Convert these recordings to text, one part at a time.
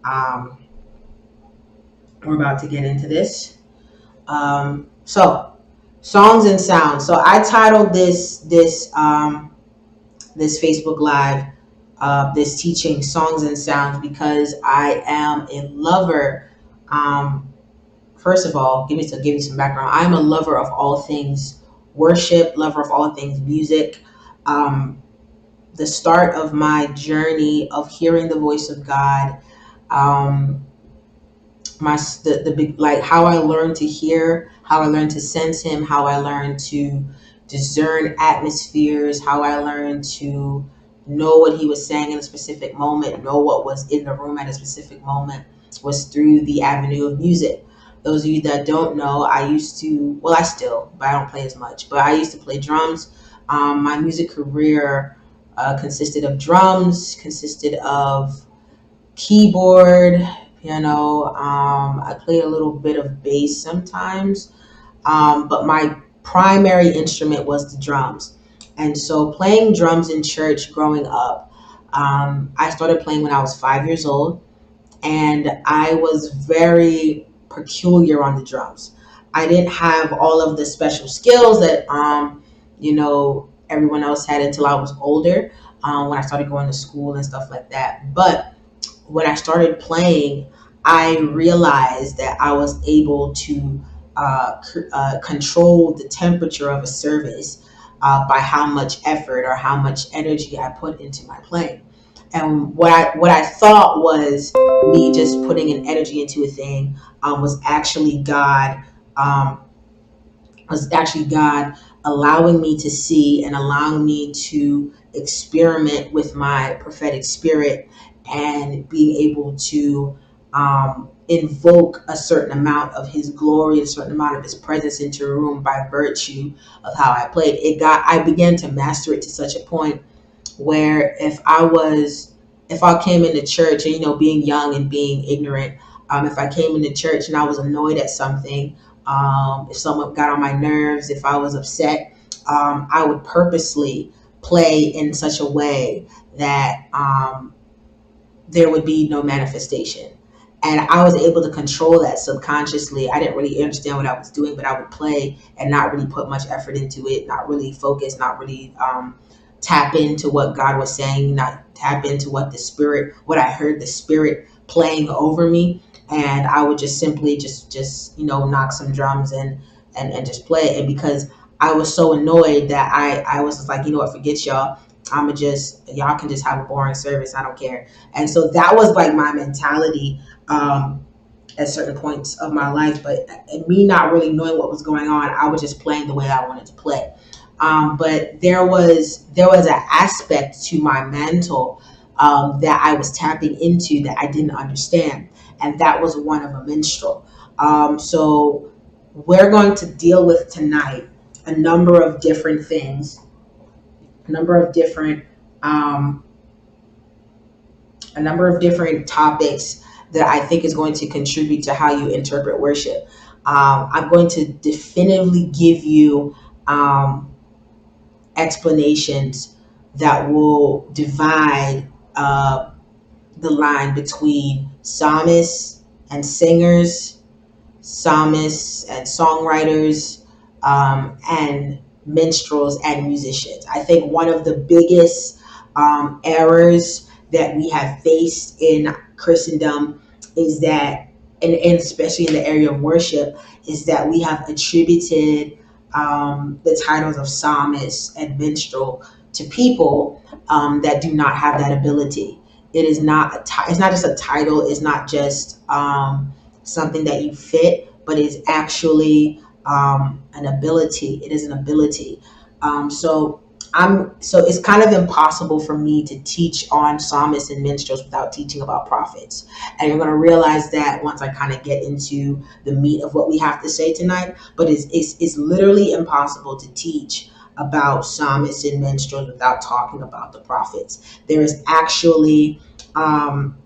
Um, we're about to get into this. So songs and sounds. So I titled this Facebook Live, this teaching, songs and sounds, because I am a lover. Um, First of all, give me some background. I'm a lover of all things worship, lover of all things music. Um, the start of my journey of hearing the voice of God, um, the big, like, how I learned to hear, how I learned to sense Him, how I learned to discern atmospheres, how I learned to know what He was saying in a specific moment, know what was in the room at a specific moment, was through the avenue of music. Those of you that don't know, I used to, well, I still, but I don't play as much, but I used to play drums. My music career consisted of drums, consisted of keyboard, piano. I played a little bit of bass sometimes, but my primary instrument was the drums. And so, playing drums in church growing up, I started playing when I was 5 years old, and I was very peculiar on the drums. I didn't have all of the special skills that everyone else had until I was older, when I started going to school and stuff like that. But when I started playing, I realized that I was able to control the temperature of a service by how much effort or how much energy I put into my playing. And what I thought was me just putting an energy into a thing, um, was actually God allowing me to see and allowing me to experiment with my prophetic spirit and being able to invoke a certain amount of His glory, a certain amount of His presence into a room by virtue of how I played. I began to master it to such a point where if I came into church and, being young and being ignorant, if I came into church and I was annoyed at something, if someone got on my nerves, if I was upset, I would purposely play in such a way that there would be no manifestation. And I was able to control that subconsciously. I didn't really understand what I was doing, but I would play and not really put much effort into it, not really focus, not really tap into what God was saying, not tap into what I heard the Spirit playing over me. And I would just simply just knock some drums and just play it. And because I was so annoyed that I was just like, what, forget y'all. Y'all can just have a boring service. I don't care. And so that was like my mentality at certain points of my life. But me not really knowing what was going on, I was just playing the way I wanted to play. But there was an aspect to my mantle that I was tapping into that I didn't understand, and that was one of a minstrel. So we're going to deal with tonight a number of different things, a number of different um, a number of different topics that I think is going to contribute to how you interpret worship. I'm going to definitively give you explanations that will divide the line between psalmists and singers, psalmists and songwriters, and minstrels and musicians. I think one of the biggest errors that we have faced in Christendom is that, and especially in the area of worship, is that we have attributed the titles of psalmist and minstrel to people that do not have that ability. It is not it's not just a title. It's not just something that you fit, but it's actually an ability. It is an ability. So it's kind of impossible for me to teach on psalmists and minstrels without teaching about prophets. And you're going to realize that once I kind of get into the meat of what we have to say tonight. But it's literally impossible to teach about psalmists and minstrels without talking about the prophets. There is actually a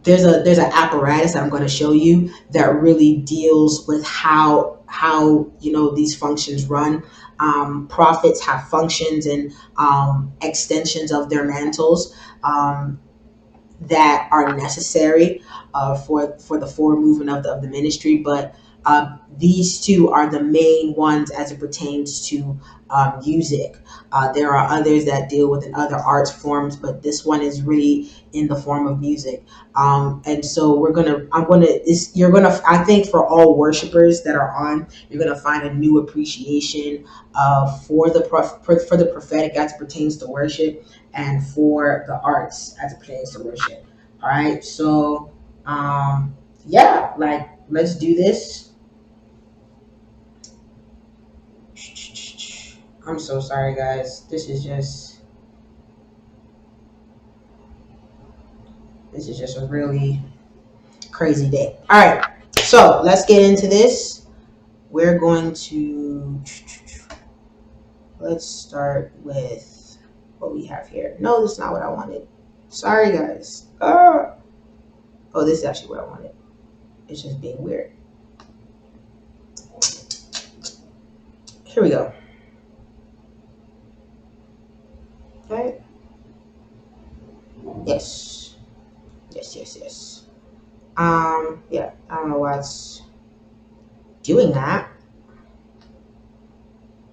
there's an apparatus that I'm going to show you that really deals with how these functions run. Prophets have functions and extensions of their mantles. that are necessary for the forward movement of the ministry, but these two are the main ones as it pertains to music. There are others that deal with other arts forms, but this one is really in the form of music. And so you're gonna, I think for all worshipers that are on, you're gonna find a new appreciation for for the prophetic as it pertains to worship, and for the arts as it pertains to worship. All right, so yeah, like let's do this. I'm so sorry, guys. This is just a really crazy day. All right, so let's get into this. We're going to let's start with what we have here. No, this is not what I wanted. Sorry, guys. Oh, this is actually what I wanted. It's just being weird. Here we go. Okay. Yes. Yeah, I don't know why it's doing that,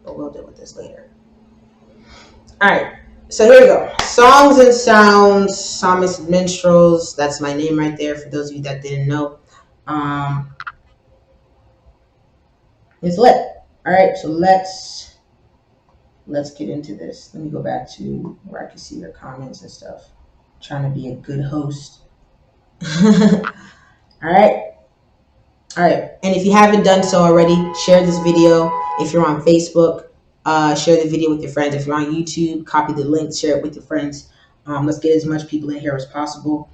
but we'll deal with this later. All right, so here we go. Songs and sounds, psalmists and minstrels. That's my name right there for those of you that didn't know. It's lit. All right, so let's get into this. Let me go back to where I can see your comments and stuff. I'm trying to be a good host. All right. And if you haven't done so already, share this video. If you're on Facebook, share the video with your friends. If you're on YouTube, copy the link, share it with your friends. Let's get as much people in here as possible.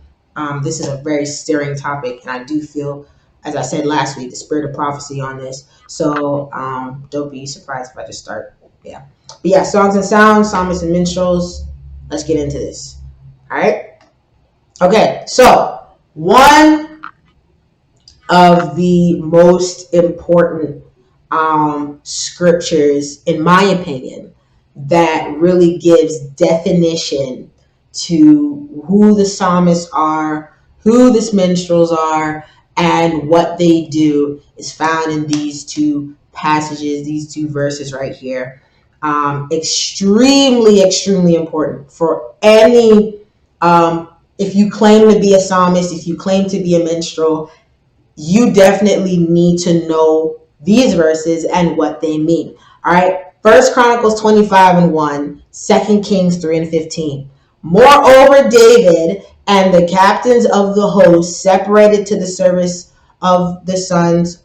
This is a very stirring topic, and I do feel, as I said last week, the spirit of prophecy on this. So don't be surprised if I just start. Yeah. But yeah, songs and sounds, psalmists and minstrels. Let's get into this. All right. Okay. So one of the most important scriptures, in my opinion, that really gives definition to who the psalmists are, who the minstrels are, and what they do is found in these two passages, these two verses right here. Extremely important for any, if you claim to be a psalmist, if you claim to be a minstrel, you definitely need to know these verses and what they mean. All right. 1 Chronicles 25:1, 2 Kings 3:15. Moreover, David and the captains of the host separated to the service of the sons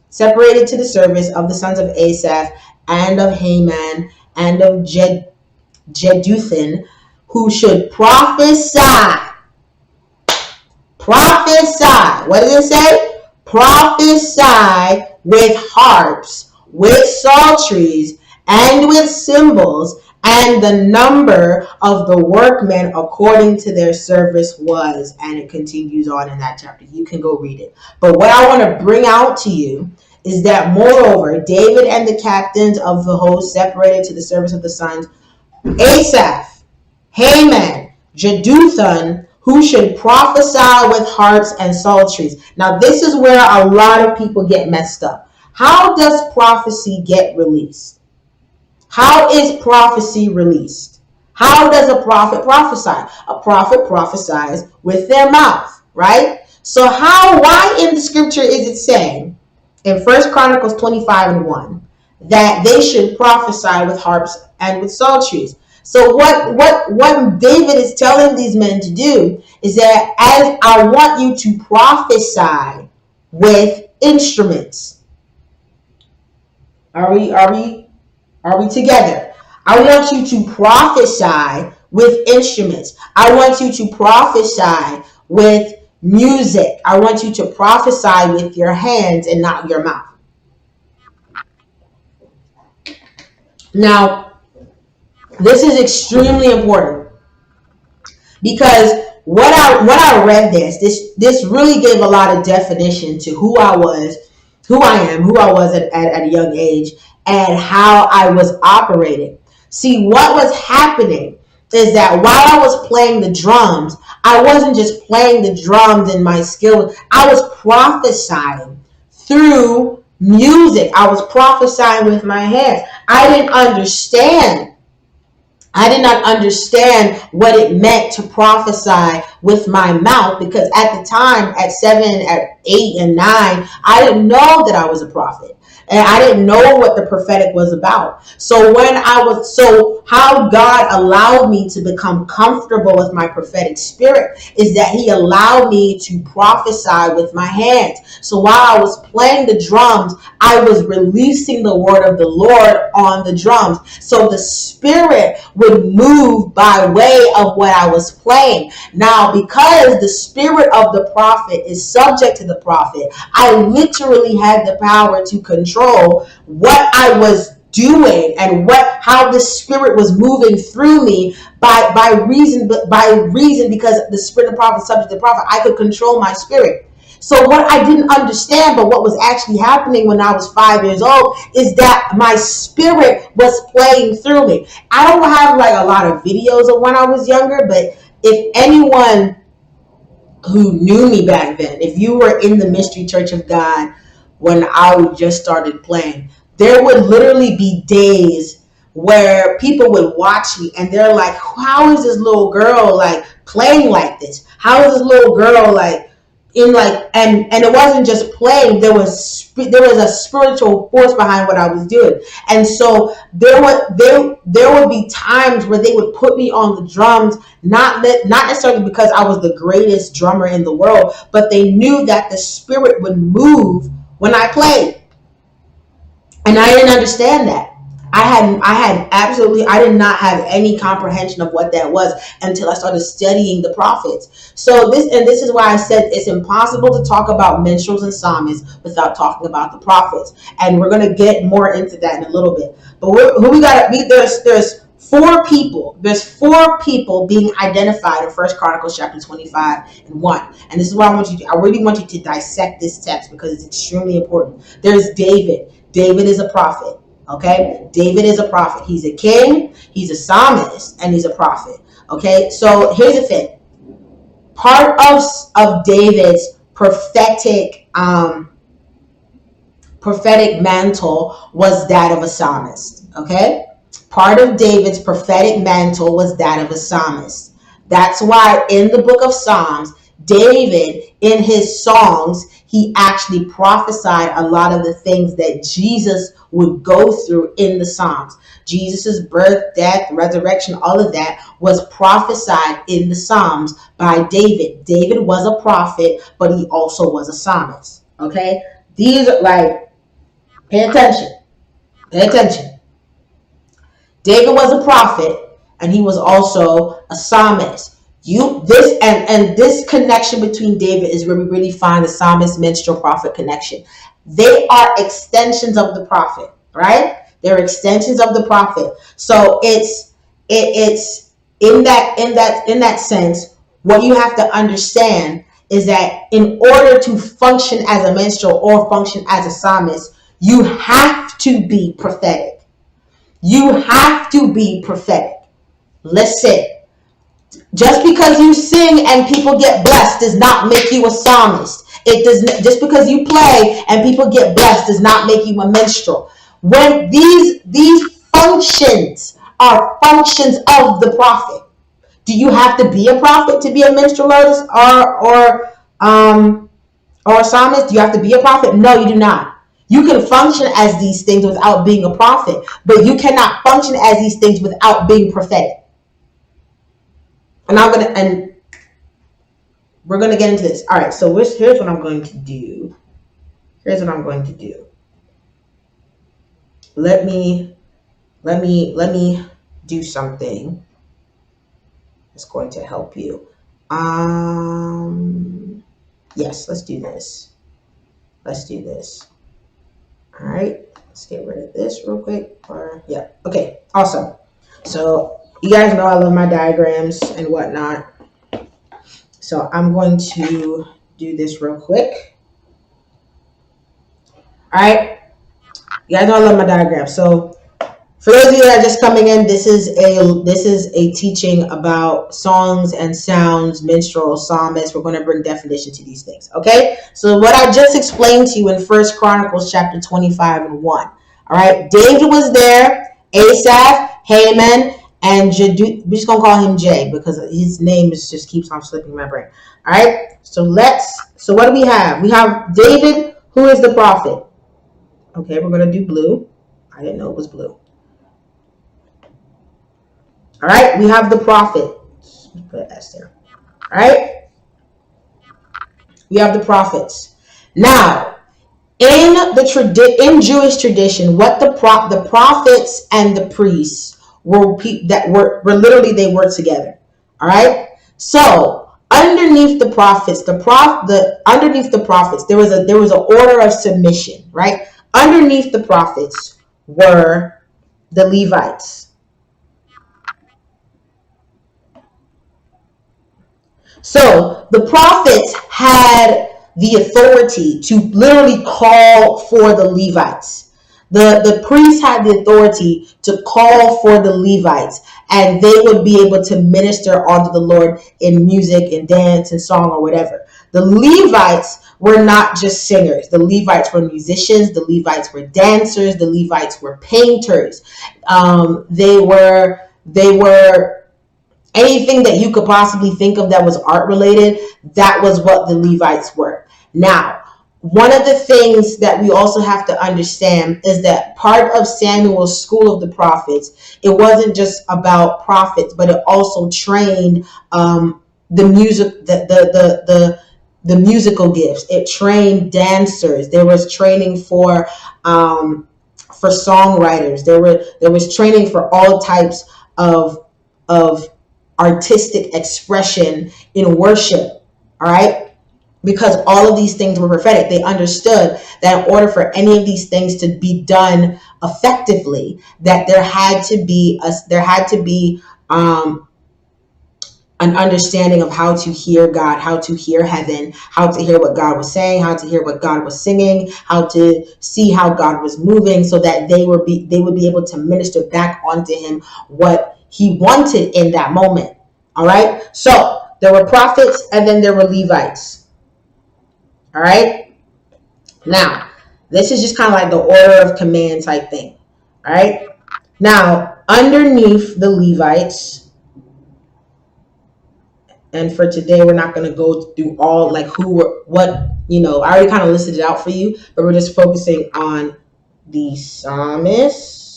of Asaph and of Haman and of Jeduthun, who should prophesy. Prophesy. What does it say? Prophesy with harps, with psalteries, and with cymbals, and the number of the workmen according to their service was. And it continues on in that chapter. You can go read it. But what I want to bring out to you is that, moreover, David and the captains of the host separated to the service of the sons Asaph, Haman, Jeduthun, who should prophesy with harps and psalteries. Now, this is where a lot of people get messed up. How does prophecy get released? How is prophecy released? How does a prophet prophesy? A prophet prophesies with their mouth, right? So why in the scripture is it saying in 1 Chronicles 25:1 that they should prophesy with harps and with psalteries? So what David is telling these men to do is that, as I want you to prophesy with instruments. Are we together? I want you to prophesy with instruments. I want you to prophesy with music. I want you to prophesy with your hands and not your mouth. Now, this is extremely important, because when I read this really gave a lot of definition to who I was at a young age, and how I was operating. See, what was happening is that while I was playing the drums, I wasn't just playing the drums and my skill. I was prophesying through music. I was prophesying with my hands. I did not understand what it meant to prophesy with my mouth, because at the time, at 7, at 8, and 9, I didn't know that I was a prophet. And I didn't know what the prophetic was about. So how God allowed me to become comfortable with my prophetic spirit is that he allowed me to prophesy with my hands. So while I was playing the drums, I was releasing the word of the Lord on the drums. So the spirit would move by way of what I was playing. Now, because the spirit of the prophet is subject to the prophet, I literally had the power to control what I was doing and how the spirit was moving through me by reason because the spirit of the prophet is subject to the prophet. I could control my spirit. So what I didn't understand, but what was actually happening when I was 5 years old, is that my spirit was playing through me. I don't have like a lot of videos of when I was younger, but if anyone who knew me back then, if you were in the Mystery Church of God when I just started playing, there would literally be days where people would watch me and they're like, how is this little girl like playing like this? How is this little girl like in like, and it wasn't just playing, there was a spiritual force behind what I was doing. And so there would be times where they would put me on the drums, not necessarily because I was the greatest drummer in the world, but they knew that the spirit would move when I played. And I didn't understand that. I did not have any comprehension of what that was until I started studying the prophets. So this is why I said it's impossible to talk about minstrels and psalmists without talking about the prophets. And we're going to get more into that in a little bit. But there's four people. There's four people being identified in 1 Chronicles chapter 25 and 1. And this is what I want you to do. I really want you to dissect this text because it's extremely important. There's David. David is a prophet. Okay, David is a prophet. He's a king, he's a psalmist, and he's a prophet. Okay, so here's the thing. Part of David's prophetic mantle was that of a psalmist. Okay, part of David's prophetic mantle was that of a psalmist. That's why in the book of Psalms, David, in his songs, he actually prophesied a lot of the things that Jesus would go through in the Psalms. Jesus's birth, death, resurrection, all of that was prophesied in the Psalms by David. David was a prophet, but he also was a psalmist. Okay? These are like, pay attention. Pay attention. David was a prophet, and he was also a psalmist. This connection between David is where we really find the psalmist, minstrel, prophet connection. They are extensions of the prophet, right? They're extensions of the prophet. So it's in that sense, what you have to understand is that in order to function as a minstrel or function as a psalmist, you have to be prophetic. You have to be prophetic. Listen. Just because you sing and people get blessed does not make you a psalmist. It does not, just because you play and people get blessed does not make you a minstrel. When these functions are functions of the prophet. Do you have to be a prophet to be a minstrel or a psalmist? Do you have to be a prophet? No, you do not. You can function as these things without being a prophet, but you cannot function as these things without being prophetic. And we're gonna get into this. All right. So here's what I'm going to do. Let me do something that's going to help you. Yes, let's do this. All right. Let's get rid of this real quick. Okay. Awesome. So you guys know I love my diagrams and whatnot. So I'm going to do this real quick. All right. You guys know I love my diagrams. So For those of you that are just coming in, this is a teaching about songs and sounds, minstrel, psalmist. We're going to bring definition to these things. Okay, so what I just explained to you in First Chronicles chapter 25:1. All right, David was there, Asaph, Haman, and we're just gonna call him Jay because his name just keeps on slipping my brain. All right, so what do we have? We have David, who is the prophet. Okay, we're gonna do blue. I didn't know it was blue. All right, we have the prophet. Let's put an S there. All right, we have the prophets. Now, in Jewish tradition, what the prophets and the priests were literally, they worked together. All right, so underneath the prophets, underneath the prophets, there was an order of submission. Right, underneath the prophets were the Levites. So the prophets had the authority to literally call for the Levites. The priests had the authority to call for the Levites, and they would be able to minister unto the Lord in music and dance and song or whatever. The Levites were not just singers. The Levites were musicians. The Levites were dancers. The Levites were painters. They were anything that you could possibly think of that was art related. That was what the Levites were. Now, one of the things that we also have to understand is that part of Samuel's school of the prophets, it wasn't just about prophets, but it also trained the music, the musical gifts. It trained dancers. There was training for songwriters. There was training for all types of artistic expression in worship. All right, because all of these things were prophetic. They understood that in order for any of these things to be done effectively, that there had to be an understanding of how to hear God, how to hear heaven, how to hear what God was saying, how to hear what God was singing, how to see how God was moving, so that they would be able to minister back onto him what he wanted in that moment. All right, so there were prophets and then there were Levites. All right, now this is just kind of like the order of command type thing. All right, now underneath the Levites, and for today we're not going to go through all like who were what, I already kind of listed it out for you, but we're just focusing on the psalmists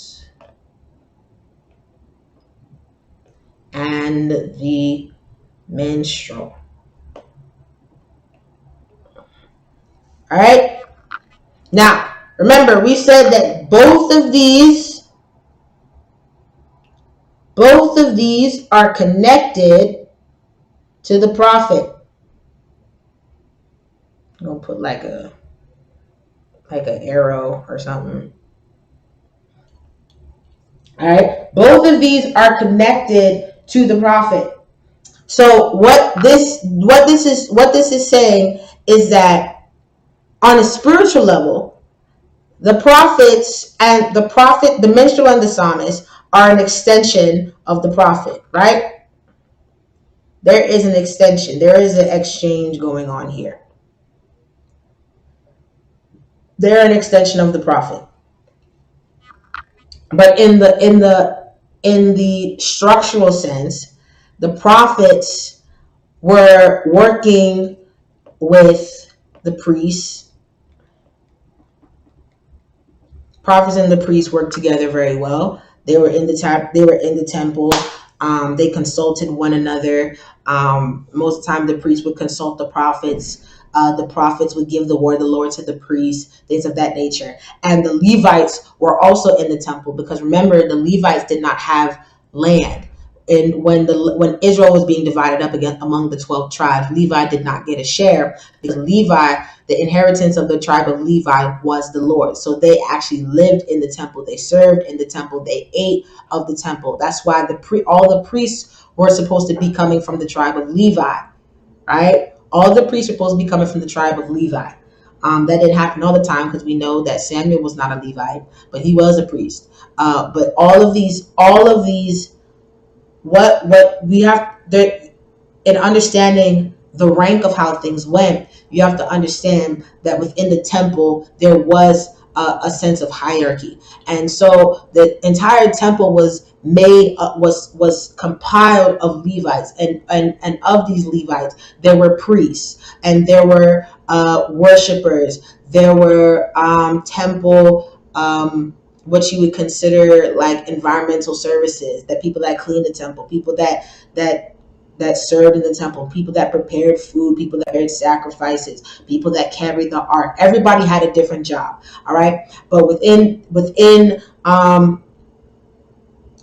and the minstrel. All right, now remember, we said that both of these are connected to the prophet. I'm gonna put like an arrow or something. All right, both of these are connected to the prophet. So what this is saying is that on a spiritual level, the prophets and the minstrel and the psalmist are an extension of the prophet, right? There is an extension. There is an exchange going on here. They're an extension of the prophet. But in the structural sense, the prophets were working with the priests. Prophets and the priests worked together very well. They were in the temple. They consulted one another. Most of the time, the priests would consult the prophets. The prophets would give the word of the Lord to the priests, things of that nature. And the Levites were also in the temple, because remember, the Levites did not have land. And when Israel was being divided up again among the 12 tribes, Levi did not get a share, because Levi, the inheritance of the tribe of Levi was the Lord. So they actually lived in the temple. They served in the temple. They ate of the temple. That's why all the priests were supposed to be coming from the tribe of Levi, right? All the priests are supposed to be coming from the tribe of Levi. That didn't happen all the time because we know that Samuel was not a Levite, but he was a priest. But all of these, what we have there in understanding the rank of how things went, you have to understand that within the temple there was a sense of hierarchy, and so the entire temple was made was compiled of Levites, and of these Levites there were priests, and there were worshipers, there were temple what you would consider like environmental services, that people that clean the temple, people that that served in the temple, people that prepared food, people that prepared sacrifices, people that carried the ark. Everybody had a different job. All right. But within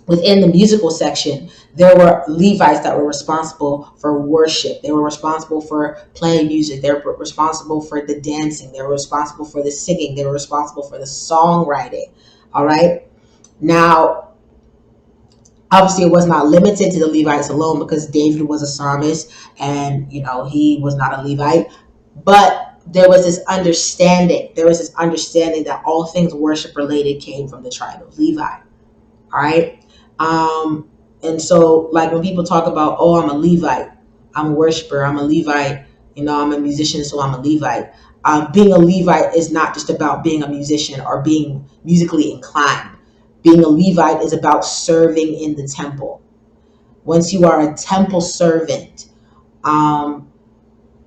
the musical section, there were Levites that were responsible for worship. They were responsible for playing music. They were responsible for the dancing. They were responsible for the singing. They were responsible for the songwriting. All right. Now, obviously, it was not limited to the Levites alone because David was a psalmist, and he was not a Levite. But there was this understanding. There was this understanding that all things worship related came from the tribe of Levi. All right. And so, like when people talk about, oh, I'm a Levite, I'm a worshiper, I'm a Levite, I'm a musician, so I'm a Levite. Being a Levite is not just about being a musician or being musically inclined. Being a Levite is about serving in the temple. Once you are a temple servant,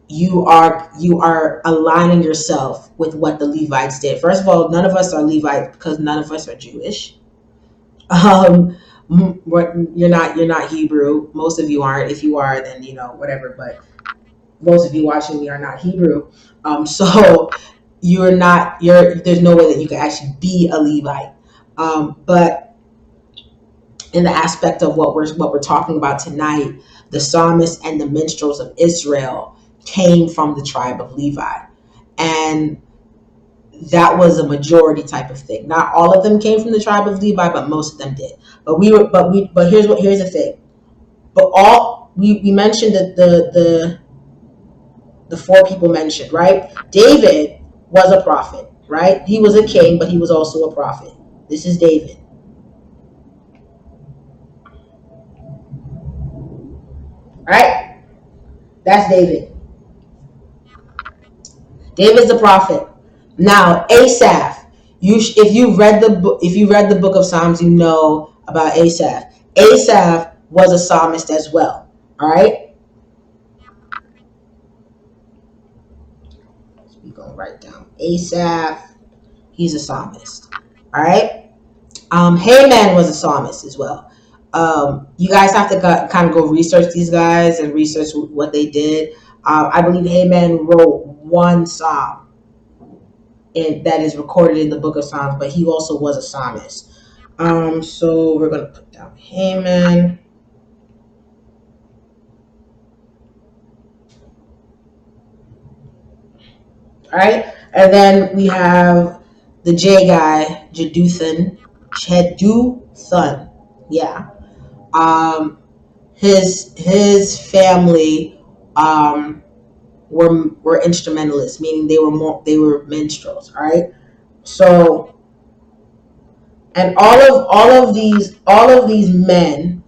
you are aligning yourself with what the Levites did. First of all, none of us are Levites because none of us are Jewish. Um, you're not Hebrew. Most of you aren't. If you are, then whatever. But most of you watching me are not Hebrew. So you're not. There's no way that you can actually be a Levite. But in the aspect of what we're talking about tonight, the psalmists and the minstrels of Israel came from the tribe of Levi, and that was a majority type of thing. Not all of them came from the tribe of Levi, but most of them did. But here's the thing. But all we mentioned that the four people mentioned, right? David was a prophet, right? He was a king, but he was also a prophet. This is David, right? That's David. David's the prophet. Now, Asaph. If you read the book of Psalms, you know about Asaph. Asaph was a psalmist as well. All right. We're going to write down Asaph. He's a psalmist. All right. Haman was a psalmist as well. You guys have to kind of go research these guys and research what they did. I believe Haman wrote one psalm that is recorded in the book of Psalms, but he also was a psalmist. So we're going to put down Haman. All right. And then we have the J guy, Jeduthun. Yeah. His family were instrumentalists, meaning they were minstrels. All right. So, and all of these men,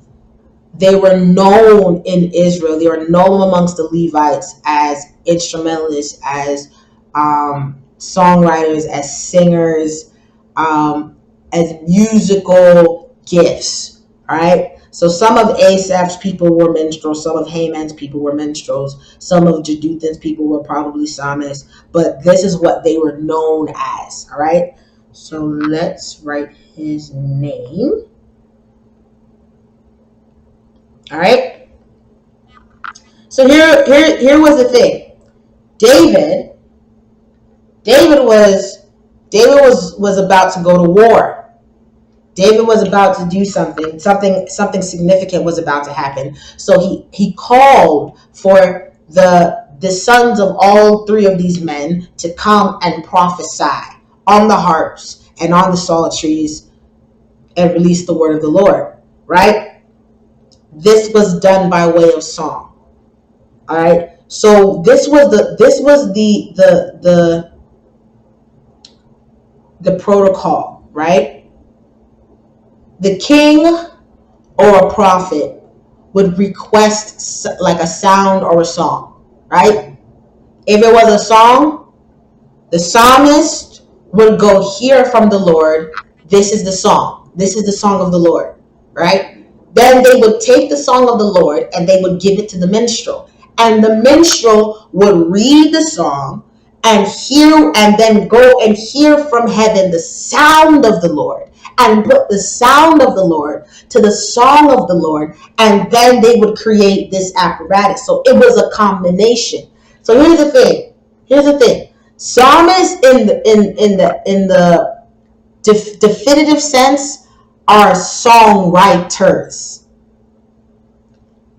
they were known in Israel. They were known amongst the Levites as instrumentalists, as songwriters, as singers, as musical gifts. All right. So some of Asaph's people were minstrels, some of Haman's people were minstrels, some of Jeduthun's people were probably psalmists, but this is what they were known as. All right. So let's write his name. All right. So here was the thing. David was about to go to war. David was about to do something significant was about to happen. So he called for the sons of all three of these men to come and prophesy on the harps and on the psalteries and release the word of the Lord. Right? This was done by way of song. All right. So this was the the protocol, right? The king or a prophet would request like a sound or a song, right? If it was a song, the psalmist would go hear from the Lord, this is the song. This is the song of the Lord, right? Then they would take the song of the Lord and they would give it to the minstrel. And the minstrel would read the song and hear, and then go and hear from heaven the sound of the Lord and put the sound of the Lord to the song of the Lord. And then they would create this apparatus. So it was a combination. So here's the thing. Here's the thing. Psalmists in the definitive sense are songwriters.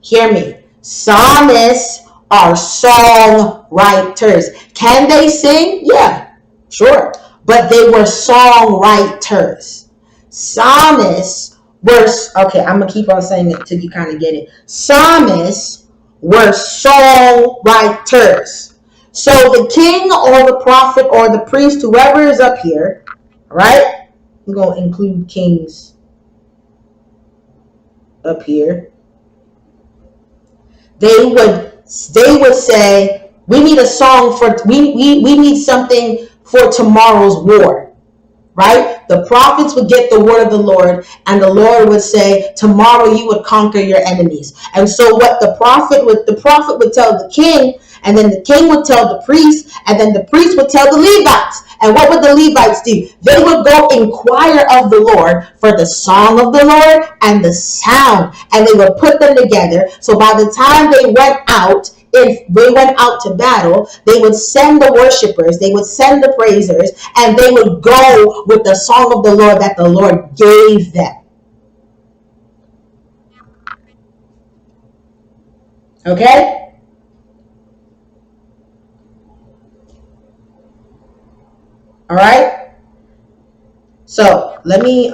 Hear me. Psalmists are songwriters. Can they sing? Yeah, sure. But they were songwriters. Psalmists were, okay, I'm going to keep on saying it till you kind of get it. Psalmists were songwriters. So the king or the prophet or the priest, whoever is up here, right? We're going to include kings up here. They would say, we need a song for, we need something for tomorrow's war. Right? The prophets would get the word of the Lord, and the Lord would say, tomorrow you would conquer your enemies. And so what the prophet would tell the king, and then the king would tell the priest, and then the priest would tell the Levites. And what would the Levites do? They would go inquire of the Lord for the song of the Lord and the sound, and they would put them together. So by the time they went out, if they went out to battle, they would send the worshipers, they would send the praisers, and they would go with the song of the Lord that the Lord gave them. Okay? All right? So let me,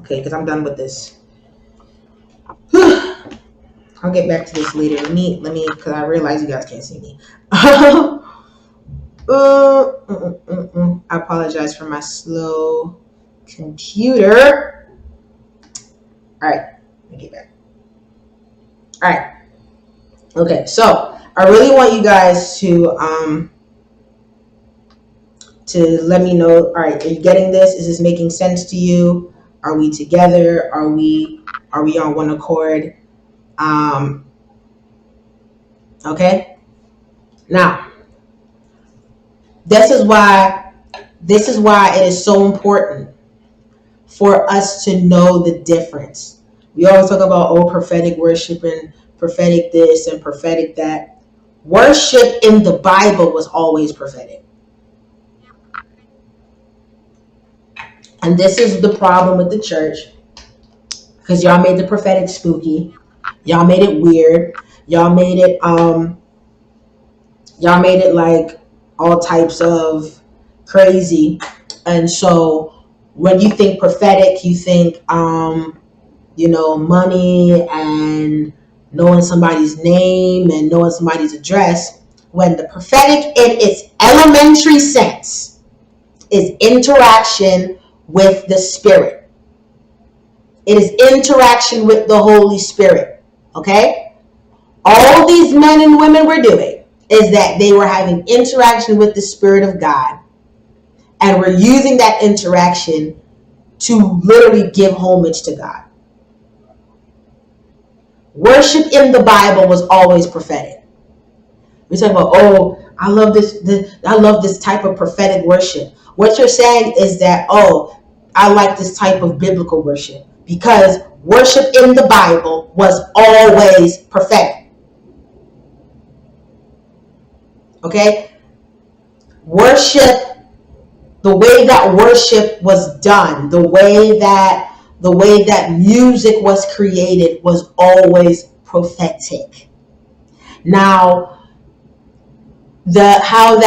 okay, because I'm done with this. I'll get back to this later. Let me, because I realize you guys can't see me. I apologize for my slow computer. All right, let me get back. All right. Okay, so I really want you guys to let me know. All right, are you getting this? Is this making sense to you? Are we together? Are we on one accord? Okay. Now, this is why it is so important for us to know the difference. We always talk about prophetic worship and prophetic this and prophetic that. Worship in the Bible was always prophetic. And this is the problem with the church, because y'all made the prophetic spooky. Y'all made it weird. Y'all made it like all types of crazy. And so when you think prophetic, you think money and knowing somebody's name and knowing somebody's address, when the prophetic in its elementary sense is interaction with the Spirit. It is interaction with the Holy Spirit. Okay? All these men and women were doing is that they were having interaction with the Spirit of God, and were using that interaction to literally give homage to God. Worship in the Bible was always prophetic. We talk about, I love this type of prophetic worship. What you're saying is that, I like this type of biblical worship, because worship in the Bible was always prophetic. Okay? Worship, the way that worship was done, the way that music was created was always prophetic. Now, how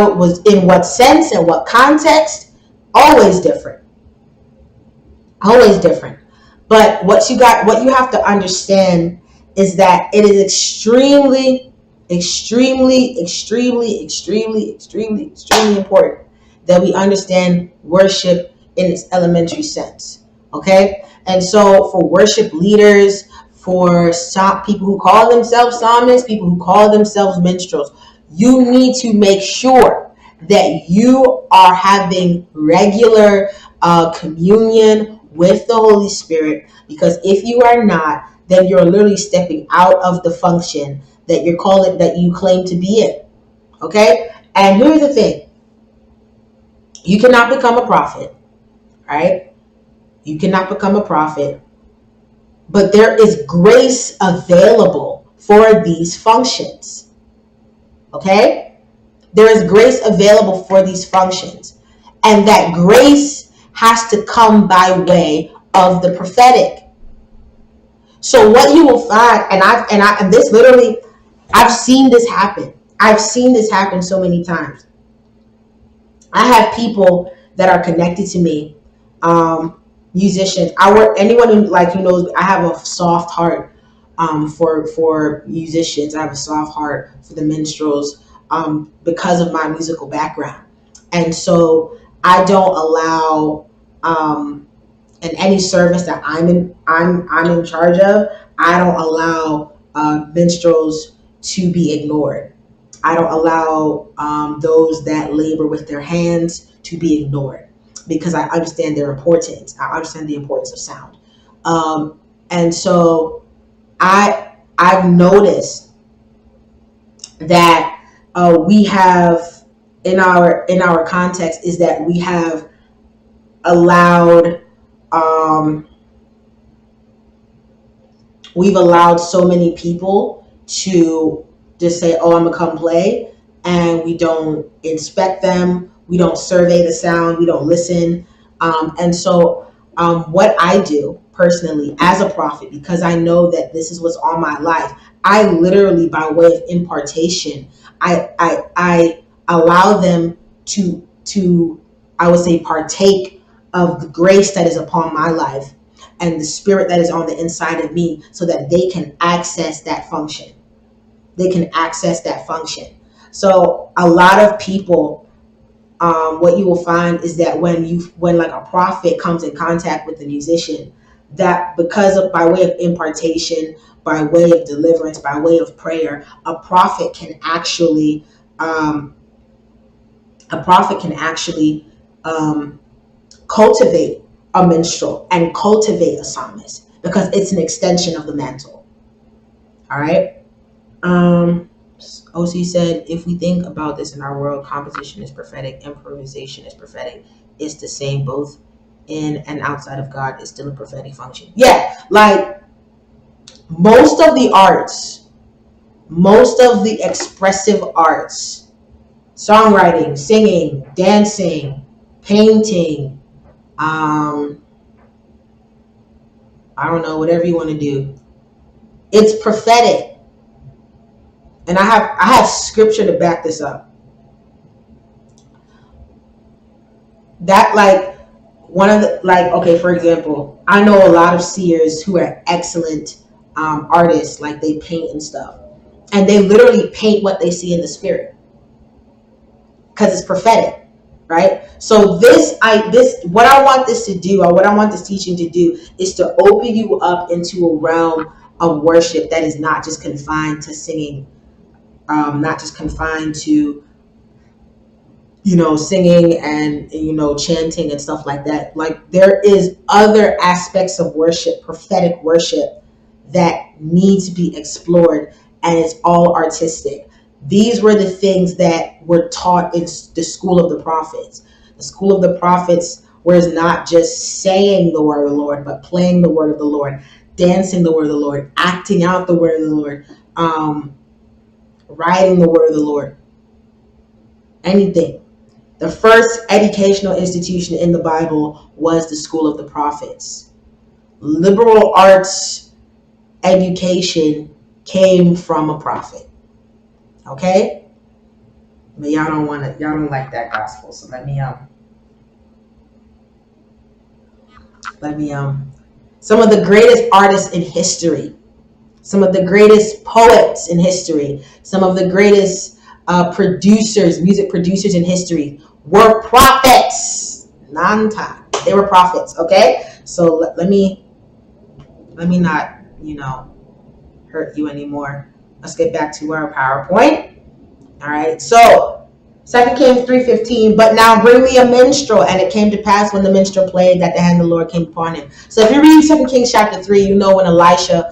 it was, in what sense and what context, always different. Always different. But what you have to understand is that it is extremely Extremely, extremely, extremely, extremely, extremely important that we understand worship in its elementary sense. Okay? And so for worship leaders, for people who call themselves psalmists, people who call themselves minstrels, you need to make sure that you are having regular communion with the Holy Spirit, because if you are not, then you're literally stepping out of the function that you're calling, that you claim to be in. Okay? And here's the thing: you cannot become a prophet, right? You cannot become a prophet, but there is grace available for these functions. Okay? There is grace available for these functions. And that grace has to come by way of the prophetic. So what you will find, and this literally, I've seen this happen. I've seen this happen so many times. I have people that are connected to me, musicians. I work, anyone who, like, who knows, I have a soft heart for musicians. I have a soft heart for the minstrels because of my musical background, and so I don't allow in any service that I'm in charge of. I don't allow minstrels to be ignored. I don't allow those that labor with their hands to be ignored, because I understand their importance. I understand the importance of sound, and so I've noticed that we have in our context is that we have allowed um, we've allowed so many people to just say, "Oh, I'm gonna come play," and we don't inspect them, we don't survey the sound, we don't listen. And so, what I do personally as a prophet, because I know that this is what's on my life, I literally, by way of impartation, I allow them to I would say partake of the grace that is upon my life and the spirit that is on the inside of me, so that they can access that function. They can access that function. So a lot of people, what you will find is that when like a prophet comes in contact with a musician, that because of, by way of impartation, by way of deliverance, by way of prayer, um, a prophet can actually cultivate a minstrel and cultivate a psalmist, because it's an extension of the mantle. All right. Um, OC said, if we think about this in our world, composition is prophetic, improvisation is prophetic. It's the same both in and outside of God. It's still a prophetic function. Yeah, like most of the arts, most of the expressive arts, songwriting, singing, dancing, painting, um, I don't know, whatever you want to do. It's prophetic. And I have scripture to back this up. That, like, one of the, like, okay, for example, I know a lot of seers who are excellent artists, like they paint and stuff. And they literally paint what they see in the spirit, because it's prophetic, right? So what I want this to do, or what I want this teaching to do, is to open you up into a realm of worship that is not just confined to singing, not just confined to singing and chanting and stuff like that. Like, there is other aspects of worship, prophetic worship, that need to be explored, and it's all artistic. These were the things that were taught in the school of the prophets. The school of the prophets was not just saying the word of the Lord, but playing the word of the Lord, dancing the word of the Lord, acting out the word of the Lord, writing the word of the Lord, anything. The first educational institution in the Bible was the school of the prophets. Liberal arts education came from a prophet. Okay? But y'all don't like that gospel. So let me some of the greatest artists in history Some of the greatest poets in history, some of the greatest producers, music producers in history were prophets. Nanta. They were prophets, okay? So let me not, hurt you anymore. Let's get back to our PowerPoint. All right, so 2 Kings 3:15, but now bring me a minstrel. And it came to pass when the minstrel played that the hand of the Lord came upon him. So if you read 2 Kings chapter 3, you know when Elisha,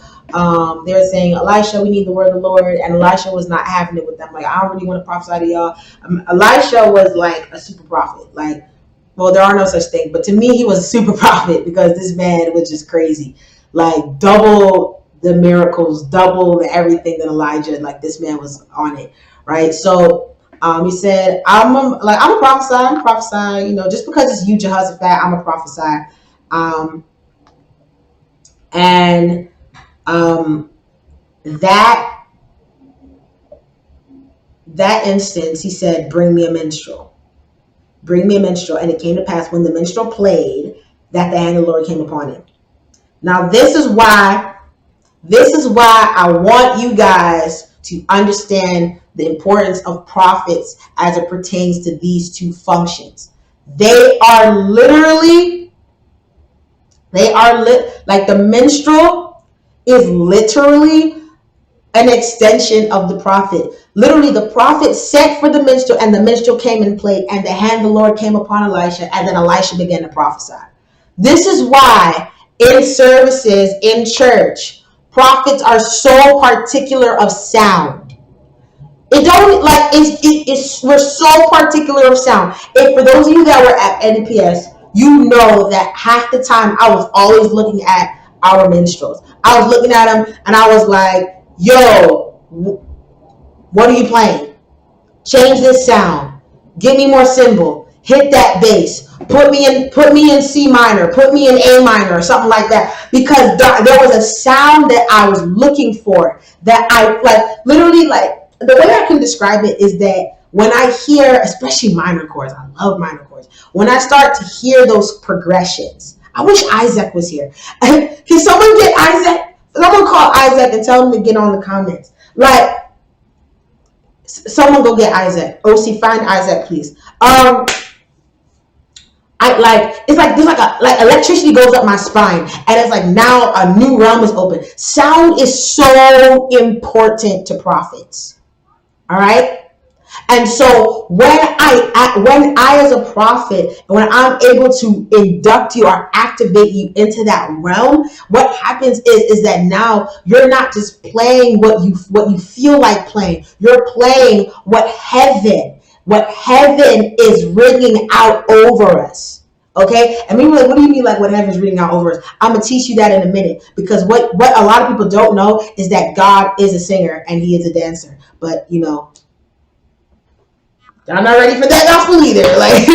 they were saying, Elisha, we need the word of the Lord. And Elisha was not having it with them. Like, I don't really want to prophesy to y'all. Elisha was like a super prophet. Like, well, there are no such thing. But to me, he was a super prophet because this man was just crazy. Like, double the miracles, double the everything that Elijah, like this man was on it. Right. So he said, I'm a prophesy, just because it's you, Jehoshaphat, I'm a prophesy. And that instance, he said, bring me a minstrel. Bring me a minstrel. And it came to pass when the minstrel played that the hand of the Lord came upon him. Now, this is why I want you guys to understand the importance of prophets as it pertains to these two functions. They are literally, like the minstrel is literally an extension of the prophet. Literally, the prophet sent for the minstrel, and the minstrel came and played, and the hand of the Lord came upon Elisha, and then Elisha began to prophesy. This is why in services, in church, prophets are so particular of sound. It don't like it's we're so particular of sound. If for those of you that were at NPS, you know that half the time I was always looking at our minstrels. I was looking at them and I was like, yo, what are you playing? Change this sound. Give me more cymbal. Hit that bass. Put me in C minor. Put me in A minor or something like that. Because there was a sound that I was looking for that I like. Literally, like the way I can describe it is that when I hear, especially minor chords, I love minor chords. When I start to hear those progressions, I wish Isaac was here. Can someone get Isaac? Someone call Isaac and tell him to get on the comments. Like, someone go get Isaac. OC, find Isaac, please. It's like there's like electricity goes up my spine, and it's like now a new realm is open. Sound is so important to prophets. All right. And so when I as a prophet, when I'm able to induct you or activate you into that realm, what happens is that now you're not just playing what you feel like playing. You're playing what heaven is ringing out over us. Okay, and we were like, what do you mean, like what heaven's reading out over us? I'm gonna teach you that in a minute, because what a lot of people don't know is that God is a singer and He is a dancer. But I'm not ready for that gospel either. Like,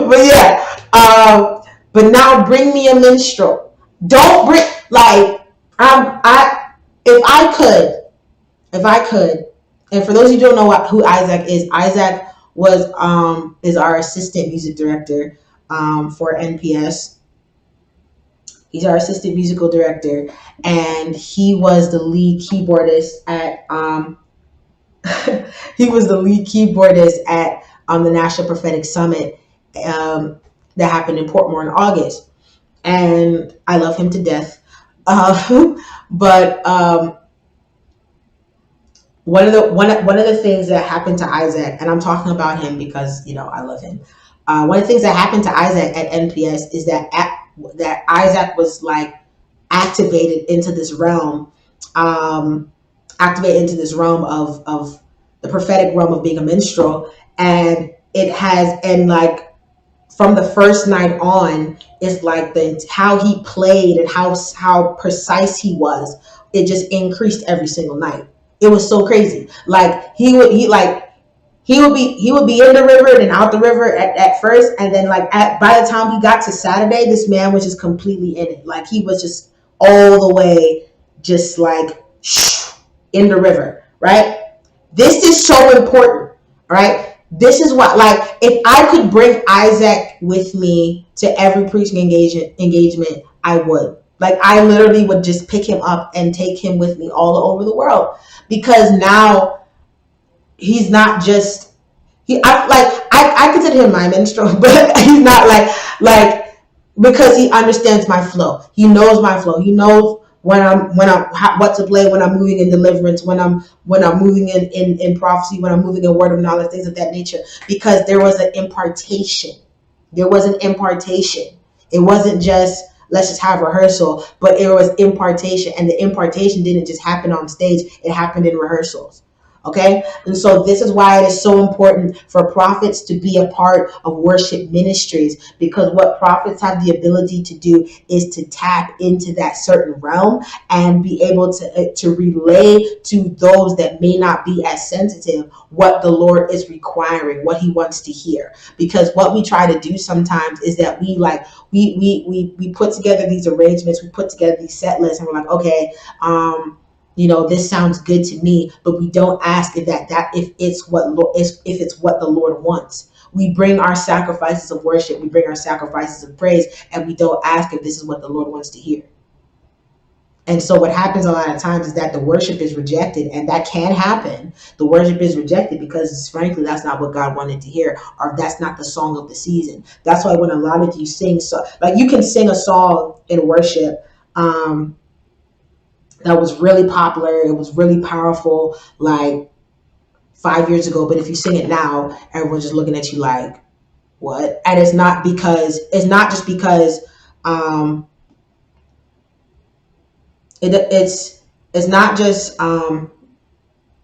but yeah. But now bring me a minstrel. Don't bring like if I could, and for those who don't know who Isaac is our assistant music director for NPS. He's our assistant musical director, and he was the lead keyboardist at the National Prophetic Summit that happened in Portmore in August, and I love him to death. But one of the things that happened to Isaac, and I'm talking about him because I love him. One of the things that happened to Isaac at NPS is that Isaac was like activated into this realm, of the prophetic realm of being a minstrel, and like from the first night on, it's like how he played and how precise he was. It just increased every single night. It was so crazy. Like he would be in the river and out the river at first, and then by the time he got to Saturday, this man was just completely in it. Like he was just all the way, just like in the river, right? This is so important, right? This is what, like, if I could bring Isaac with me to every preaching engagement, I would. Like I literally would just pick him up and take him with me all over the world, because now he's not just I consider him my minstrel, but he's not like because he understands my flow. He knows my flow. He knows what to play when I'm moving in deliverance, when I'm moving in prophecy, when I'm moving in word of knowledge, things of that nature. Because there was an impartation. There was an impartation. It wasn't just let's just have rehearsal, but it was impartation, and the impartation didn't just happen on stage. It happened in rehearsals. Okay, and so this is why it is so important for prophets to be a part of worship ministries, because what prophets have the ability to do is to tap into that certain realm and be able to relay to those that may not be as sensitive what the Lord is requiring, what he wants to hear. Because what we try to do sometimes is that we put together these arrangements, we put together these set lists, and we're like, okay, this sounds good to me, but we don't ask if it's what the Lord wants. We bring our sacrifices of worship, we bring our sacrifices of praise, and we don't ask if this is what the Lord wants to hear. And so what happens a lot of times is that the worship is rejected, and that can happen. The worship is rejected because, frankly, that's not what God wanted to hear, or that's not the song of the season. That's why when a lot of you sing, so like you can sing a song in worship, that was really popular, it was really powerful like 5 years ago, but if you sing it now, everyone's just looking at you like, what? And it's not just because it's not just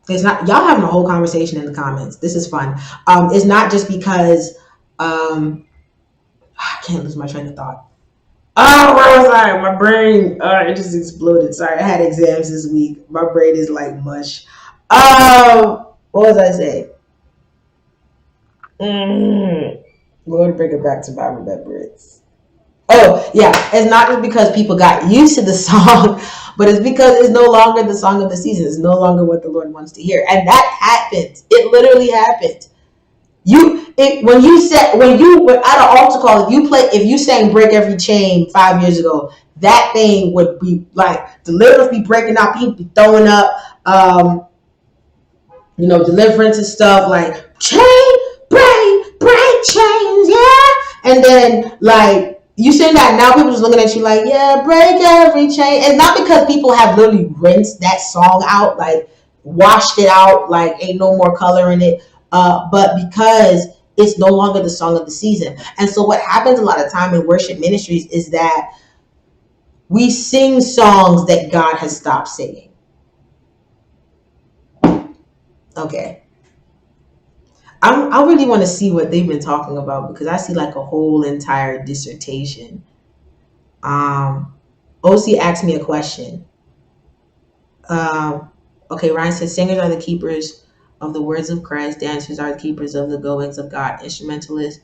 it's not, y'all having a whole conversation in the comments. This is fun. It's not just because I can't lose my train of thought. Oh, where was I? My brain, it just exploded. Sorry, I had exams this week. My brain is like mush. What was I saying? Lord, bring it back to my remembrance. Oh, yeah. It's not just because people got used to the song, but it's because it's no longer the song of the season. It's no longer what the Lord wants to hear. And that happens. It literally happens. When you were at an altar call, if you sang "Break Every Chain" 5 years ago, that thing would be like deliverance be breaking out, people be throwing up, deliverance and stuff like chain break chains, yeah. And then like you saying that now, people just looking at you like, yeah, break every chain. It's not because people have literally rinsed that song out, like washed it out, like ain't no more color in it, but because it's no longer the song of the season. And so what happens a lot of time in worship ministries is that we sing songs that God has stopped singing. Okay. I really want to see what they've been talking about, because I see like a whole entire dissertation. OC asked me a question. Okay, Ryan says singers are the keepers of the words of Christ, dancers are the keepers of the goings of God, instrumentalists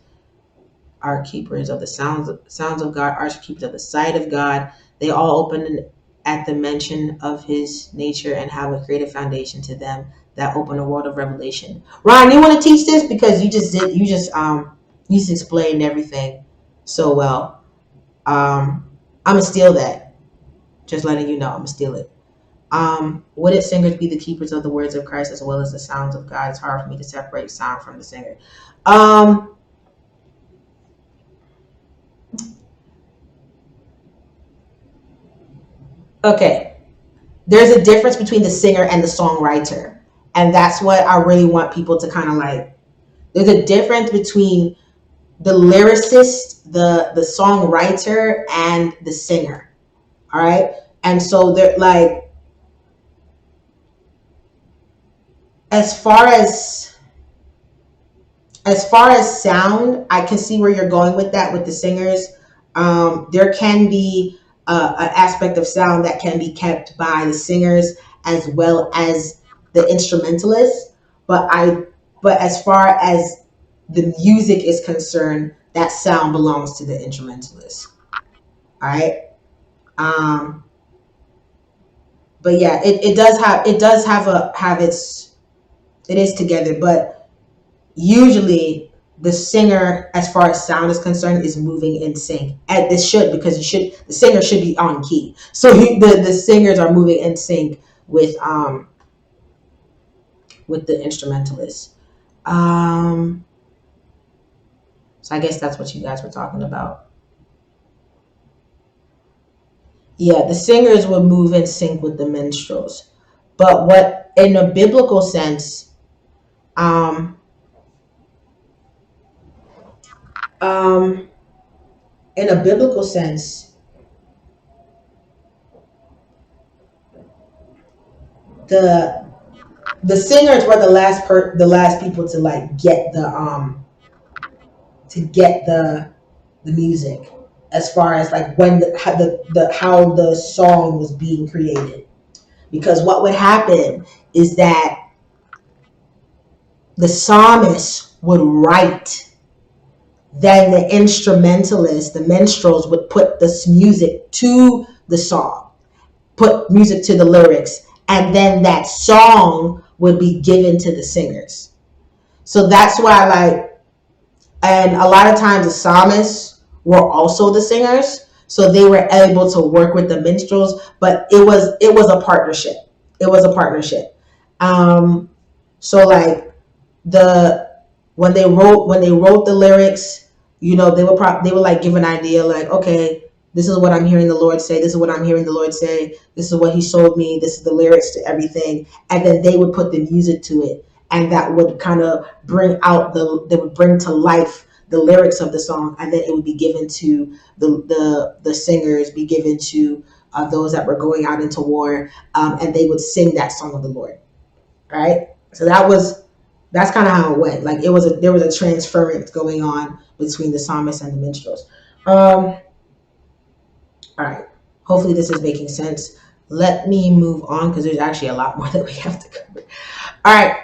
are keepers of the sounds of God, arts are keepers of the sight of God. They all open at the mention of his nature and have a creative foundation to them that open a world of revelation. Ryan, you want to teach this, because you just explained everything so well. I'm gonna steal that. Just letting you know, I'm gonna steal it. Would singers be the keepers of the words of Christ as well as the sounds of God? It's hard for me to separate sound from the singer. Okay, there's a difference between the singer and the songwriter, and that's what I really want people to kind of like. There's a difference between the lyricist, the songwriter, and the singer. All right, and so they're like, as far as sound, I can see where you're going with that with the singers. There can be an aspect of sound that can be kept by the singers as well as the instrumentalists. But as far as the music is concerned, that sound belongs to the instrumentalist. All right. Um, but yeah, it is together, but usually the singer, as far as sound is concerned, is moving in sync. And this should, because the singer should be on key. So the singers are moving in sync with the instrumentalist. So I guess that's what you guys were talking about. Yeah, the singers would move in sync with the minstrels. But what, in a biblical sense, um, um, in a biblical sense, the the singers were the last people to like get the music, as far as like when how the song was being created. Because what would happen is that the psalmist would write, then the instrumentalists, the minstrels, would put this music to the song, put music to the lyrics, and then that song would be given to the singers. So that's why, like, and a lot of times the psalmists were also the singers, so they were able to work with the minstrels. But it was a partnership. It was a partnership. So like the when they wrote the lyrics, they would like give an idea, like, okay, this is what I'm hearing the Lord say, this is what I'm hearing the Lord say, this is what he showed me, this is the lyrics to everything, and then they would put the music to it, and that would kind of they would bring to life the lyrics of the song, and then it would be given to the singers, be given to those that were going out into war, and they would sing that song of the Lord, right? So that's kind of how it went. Like there was a transference going on between the psalmist and the minstrels. All right. Hopefully this is making sense. Let me move on, because there's actually a lot more that we have to cover. All right.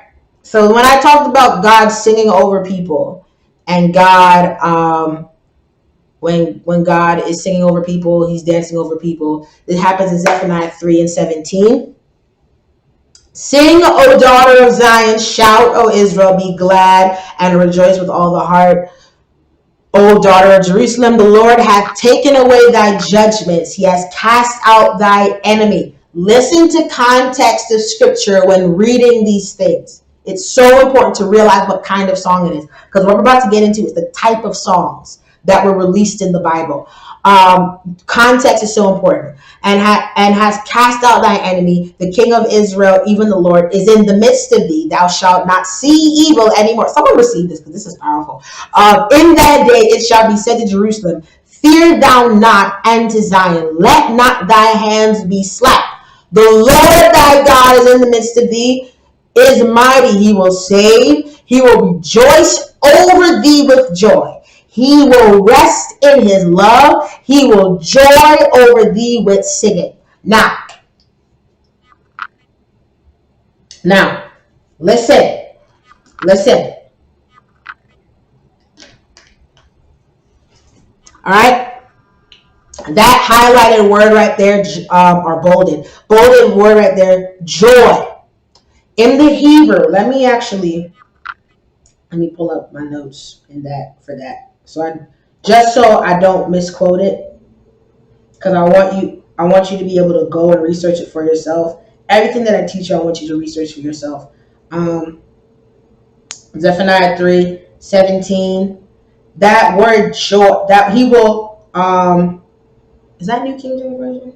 So when I talked about God singing over people, and God, when God is singing over people, he's dancing over people. It happens in Zephaniah 3:17. Sing, O daughter of Zion, shout, O Israel, be glad and rejoice with all the heart. O daughter of Jerusalem, the Lord hath taken away thy judgments. He has cast out thy enemy. Listen to context of scripture when reading these things. It's so important to realize what kind of song it is, because what we're about to get into is the type of songs that were released in the Bible. Context is so important. And has cast out thy enemy, the King of Israel, even the Lord, is in the midst of thee. Thou shalt not see evil anymore. Someone receive this, because this is powerful. In that day it shall be said to Jerusalem, fear thou not, and to Zion, let not thy hands be slack. The Lord thy God is in the midst of thee, is mighty. He will save. He will rejoice over thee with joy. He will rest in his love. He will joy over thee with singing. Now, listen. All right. That highlighted word right there, or bolded word right there, joy. In the Hebrew, let me pull up my notes for that. So I don't misquote it, because I want you to be able to go and research it for yourself. Everything that I teach you, I want you to research for yourself. Zephaniah 3:17. That word joy, that he will, is that New King James Version?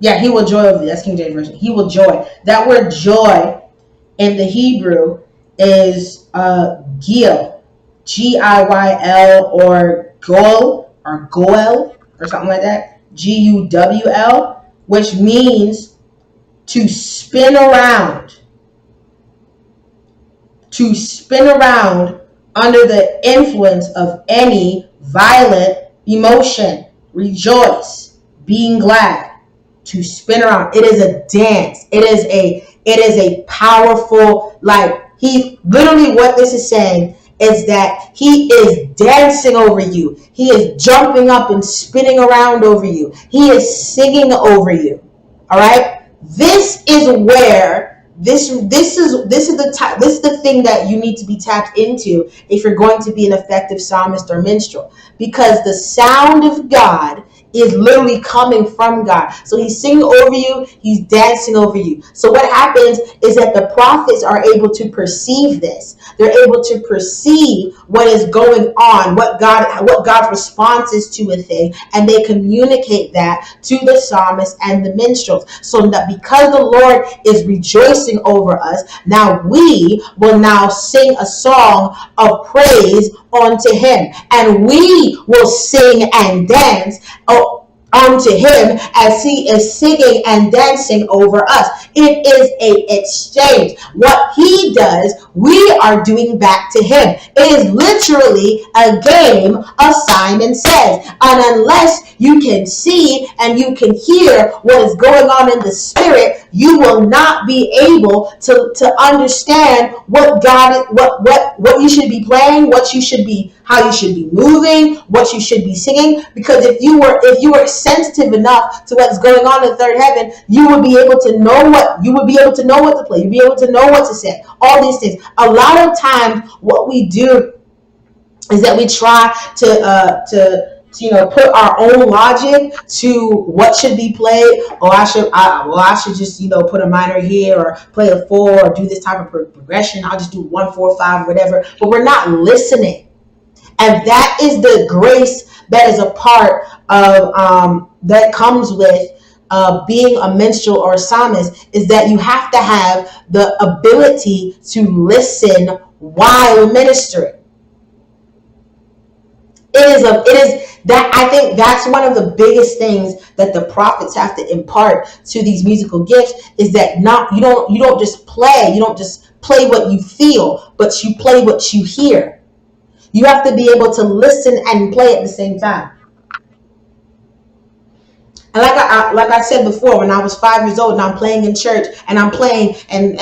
Yeah, he will joy over thee. That's King James Version. He will joy. That word joy in the Hebrew is gil, Giyl, or goel, or something like that, Guwl, which means to spin around, under the influence of any violent emotion, rejoice, being glad, to spin around. It is a dance. It is a powerful, like, he literally, what this is saying is that he is dancing over you. He is jumping up and spinning around over you. He is singing over you. All right. This is where This is the thing that you need to be tapped into if you're going to be an effective psalmist or minstrel, because the sound of God is literally coming from God. So he's singing over you, he's dancing over you. So what happens is that the prophets are able to perceive this. They're able to perceive what is going on, what God's response is to a thing, and they communicate that to the psalmist and the minstrels. So that because the Lord is rejoicing over us, now we will now sing a song of praise unto him, and we will sing and dance unto him as he is singing and dancing over us. It is a exchange. What he does, we are doing back to him. It is literally a game of Simon Says. And unless you can see and you can hear what is going on in the spirit, you will not be able to understand what God, what you should be playing, what you should be, how you should be moving, what you should be singing. Because if you were sensitive enough to what's going on in the third heaven, you would be able to know what to play. You'd be able to know what to say. All these things. A lot of times, what we do is that we try to put our own logic to what should be played. Or I should just put a minor here, or play a 4, or do this type of progression. I'll just do 1 4 5, whatever. But we're not listening. And that is the grace that is a part of that comes with being a minstrel or a psalmist, is that you have to have the ability to listen while ministering. I think that's one of the biggest things that the prophets have to impart to these musical gifts, is that you don't just play what you feel, but you play what you hear. You have to be able to listen and play at the same time. And like I said before, when I was 5 years old and I'm playing in church, and I'm playing and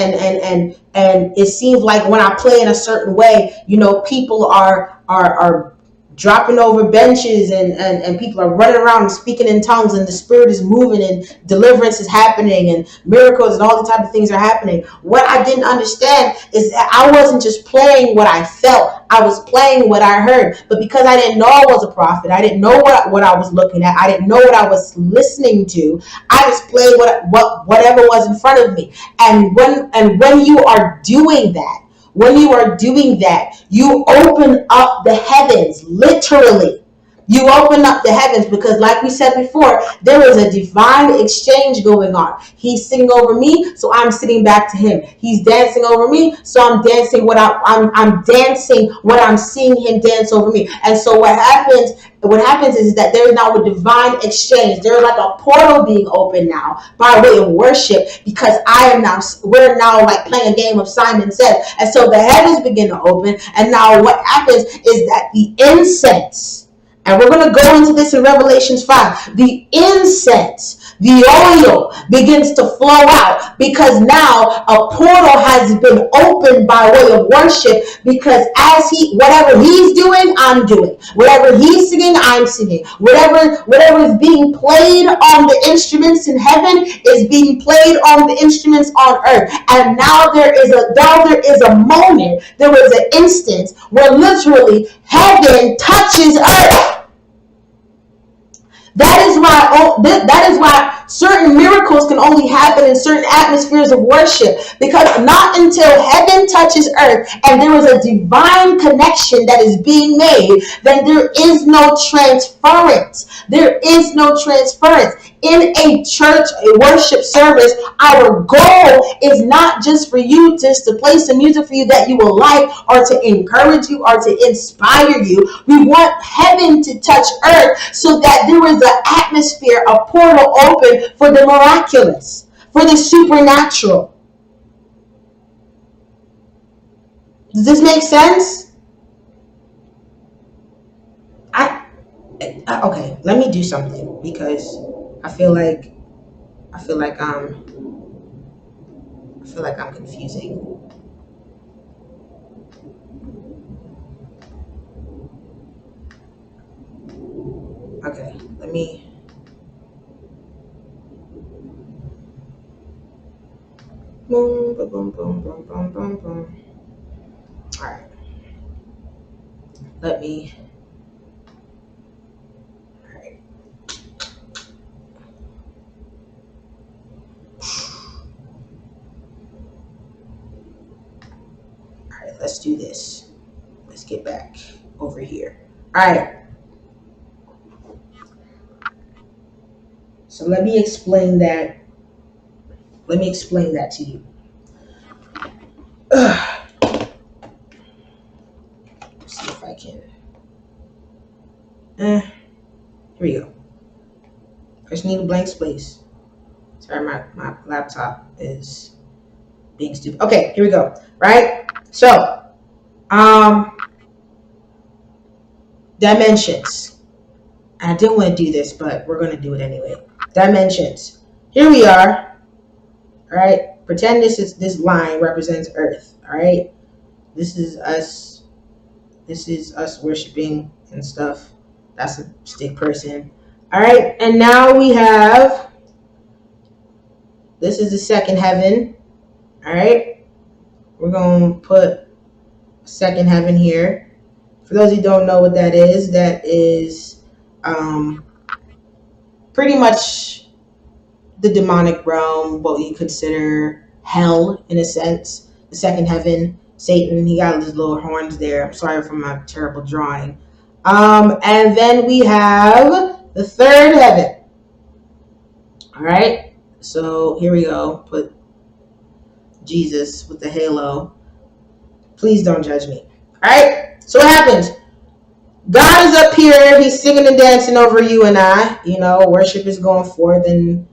it seems like when I play in a certain way, people are dropping over benches, and people are running around and speaking in tongues, and the spirit is moving, and deliverance is happening, and miracles and all the type of things are happening. What I didn't understand is that I wasn't just playing what I felt, I was playing what I heard. But because I didn't know I was a prophet, I didn't know what I was looking at, I didn't know what I was listening to, I was playing whatever was in front of me. And when you are doing that, you open up the heavens, literally. You open up the heavens, because like we said before, there is a divine exchange going on. He's singing over me, so I'm singing back to him. He's dancing over me, so I'm dancing I'm dancing what I'm seeing him dance over me. And so what happens is that there is now a divine exchange. There's like a portal being opened now by way of worship, because we're now like playing a game of Simon Says. And so the heavens begin to open, and now what happens is that the incense, and we're going to go into this in Revelations 5. The incense, the oil begins to flow out, because now a portal has been opened by way of worship, because whatever he's doing, I'm doing. Whatever he's singing, I'm singing. Whatever is being played on the instruments in heaven is being played on the instruments on earth. And now there is a moment, there is an instance where literally heaven touches earth. That is why certain miracles can only happen in certain atmospheres of worship, because not until heaven touches earth and there is a divine connection that is being made, then there is no transference. There is no transference. In a church, a worship service, our goal is not just for you just to play some music for you that you will like, or to encourage you, or to inspire you. We want heaven to touch earth, so that there is an atmosphere, a portal open for the miraculous, for the supernatural. Does this make sense? Okay, let me do something, because I feel like I'm confusing. Okay, let me Boom, boom, boom, boom, boom, boom, boom, boom. All right. Let me. All right. All right. Let's do this. Let's get back over here. All right. So let me explain that. Let me explain that to you. See if I can. Here we go. I just need a blank space. Sorry, my laptop is being stupid. Okay, here we go. Right? So, dimensions. I didn't want to do this, but we're going to do it anyway. Dimensions. Here we are. All right? Pretend this line represents Earth. All right? This is us. This is us worshiping and stuff. That's a stick person. All right? And now we have, this is the second heaven. All right? We're going to put second heaven here. For those who don't know what that is pretty much the demonic realm, what we consider hell in a sense. The second heaven, Satan, he got his little horns there. I'm sorry for my terrible drawing. And then we have the third heaven. All right, so here we go. Put Jesus with the halo. Please don't judge me. All right, so what happens? God is up here. He's singing and dancing over you and I. You know, worship is going forth and,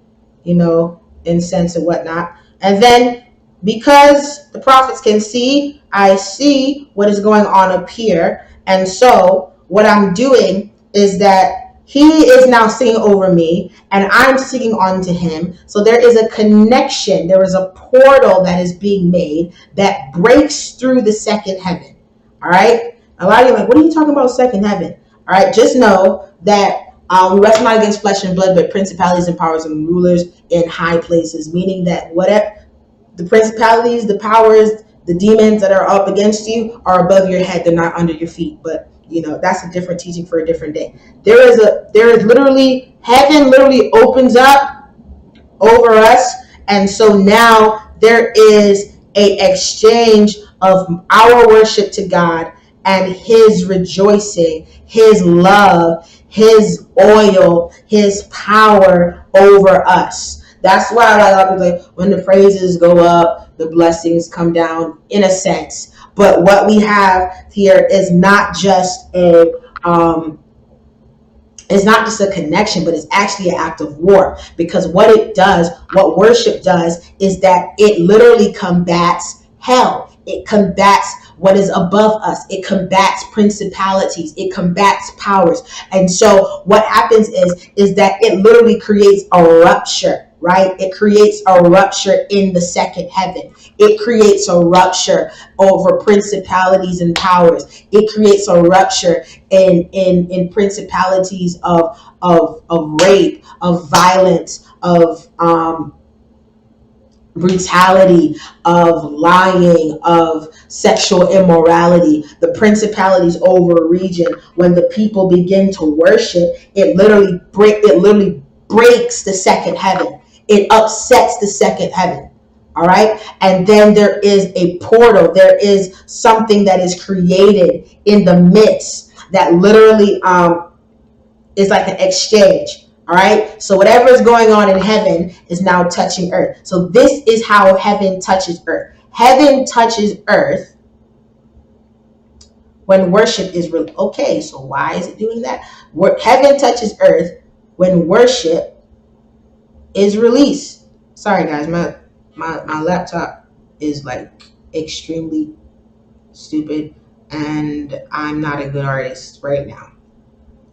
you know, incense and whatnot. And then because the prophets can see, I see what is going on up here. And so what I'm doing is that he is now singing over me and I'm singing onto him. So there is a connection. There is a portal that is being made that breaks through the second heaven. All right. A lot of you are like, what are you talking about second heaven? All right. Just know that we wrestle not against flesh and blood, but principalities and powers and rulers in high places, meaning that whatever the principalities, the powers, the demons that are up against you are above your head. They're not under your feet. But you know, that's a different teaching for a different day. There is literally, heaven literally opens up over us. And so now there is a exchange of our worship to God and his rejoicing, his love, his oil, his power over us. That's why a lot of people like when the praises go up, the blessings come down in a sense. But what we have here is not just it's not just a connection, but it's actually an act of war. Because what worship does, is that it literally combats hell. It combats what is above us. It combats principalities. It combats powers. And so what happens is that it literally creates a rupture, right? It creates a rupture in the second heaven. It creates a rupture over principalities and powers. It creates a rupture in principalities of rape, of violence, of brutality, of lying, of sexual immorality. The principalities over a region, when the people begin to worship, it literally breaks the second heaven. It upsets the second heaven. All right. And then there is a portal. There is something that is created in the midst that literally is like an exchange. All right. So whatever is going on in heaven is now touching earth. So this is how heaven touches earth. Heaven touches earth when worship is real. Okay. So why is it doing that? Heaven touches earth when worship is released. Sorry guys, my laptop is like extremely stupid and I'm not a good artist right now.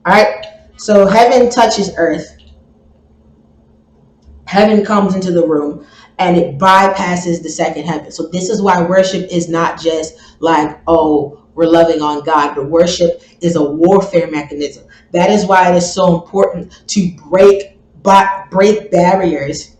All right. So heaven touches earth. Heaven comes into the room and it bypasses the second heaven. So this is why worship is not just like, oh, we're loving on God, but worship is a warfare mechanism. That is why it is so important to break barriers,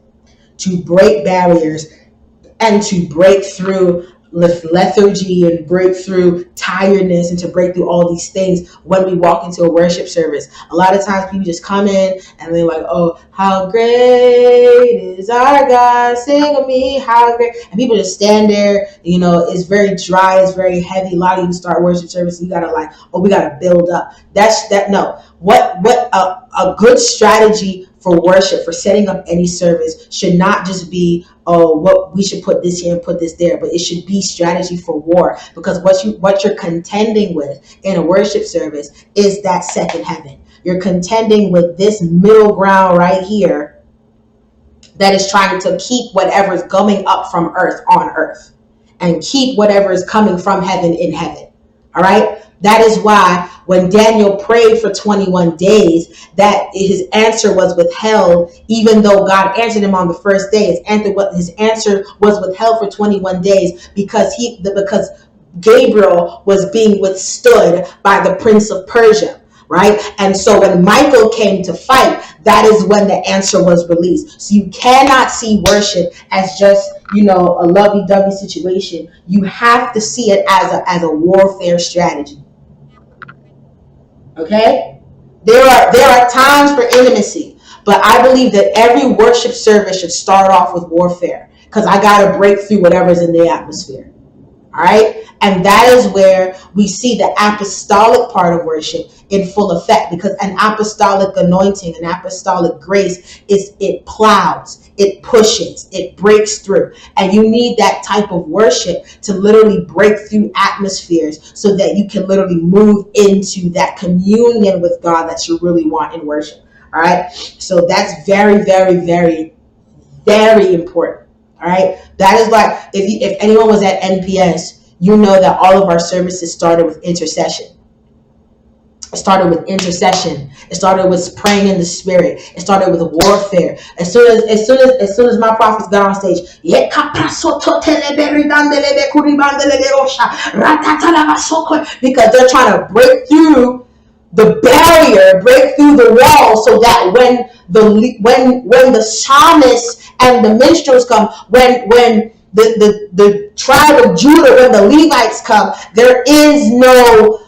and to break through lethargy and break through tiredness and to break through all these things when we walk into a worship service. A lot of times people just come in and they're like, oh, how great is our God, sing with me, how great. And people just stand there, it's very dry, it's very heavy. A lot of you start worship service, you gotta like, oh, we gotta build up. No. What a good strategy for worship, for setting up any service, should not just be, oh, what we should put this here and put this there, but it should be strategy for war. Because what you're contending with in a worship service is that second heaven. You're contending with this middle ground right here that is trying to keep whatever is coming up from earth on earth and keep whatever is coming from heaven in heaven. All right. That is why when Daniel prayed for 21 days, that his answer was withheld, even though God answered him on the first day. His answer was withheld for 21 days because Gabriel was being withstood by the prince of Persia. Right. And so when Michael came to fight, that is when the answer was released. So you cannot see worship as just, a lovey-dovey situation. You have to see it as a warfare strategy. Okay? There are times for intimacy, but I believe that every worship service should start off with warfare, because I got to break through whatever's in the atmosphere. All right. And that is where we see the apostolic part of worship in full effect, because an apostolic anointing, an apostolic grace it plows, it pushes, it breaks through. And you need that type of worship to literally break through atmospheres so that you can literally move into that communion with God that you really want in worship. All right. So that's very, very, very, very important. All right. That is why if anyone was at NPS, you know that all of our services started with intercession. It started with intercession. It started with praying in the spirit. It started with warfare. As soon as my prophets got on stage, because they're trying to break through the barrier, break through the wall, so that when the psalmists and the minstrels come, when the tribe of Judah, when the Levites come, there is no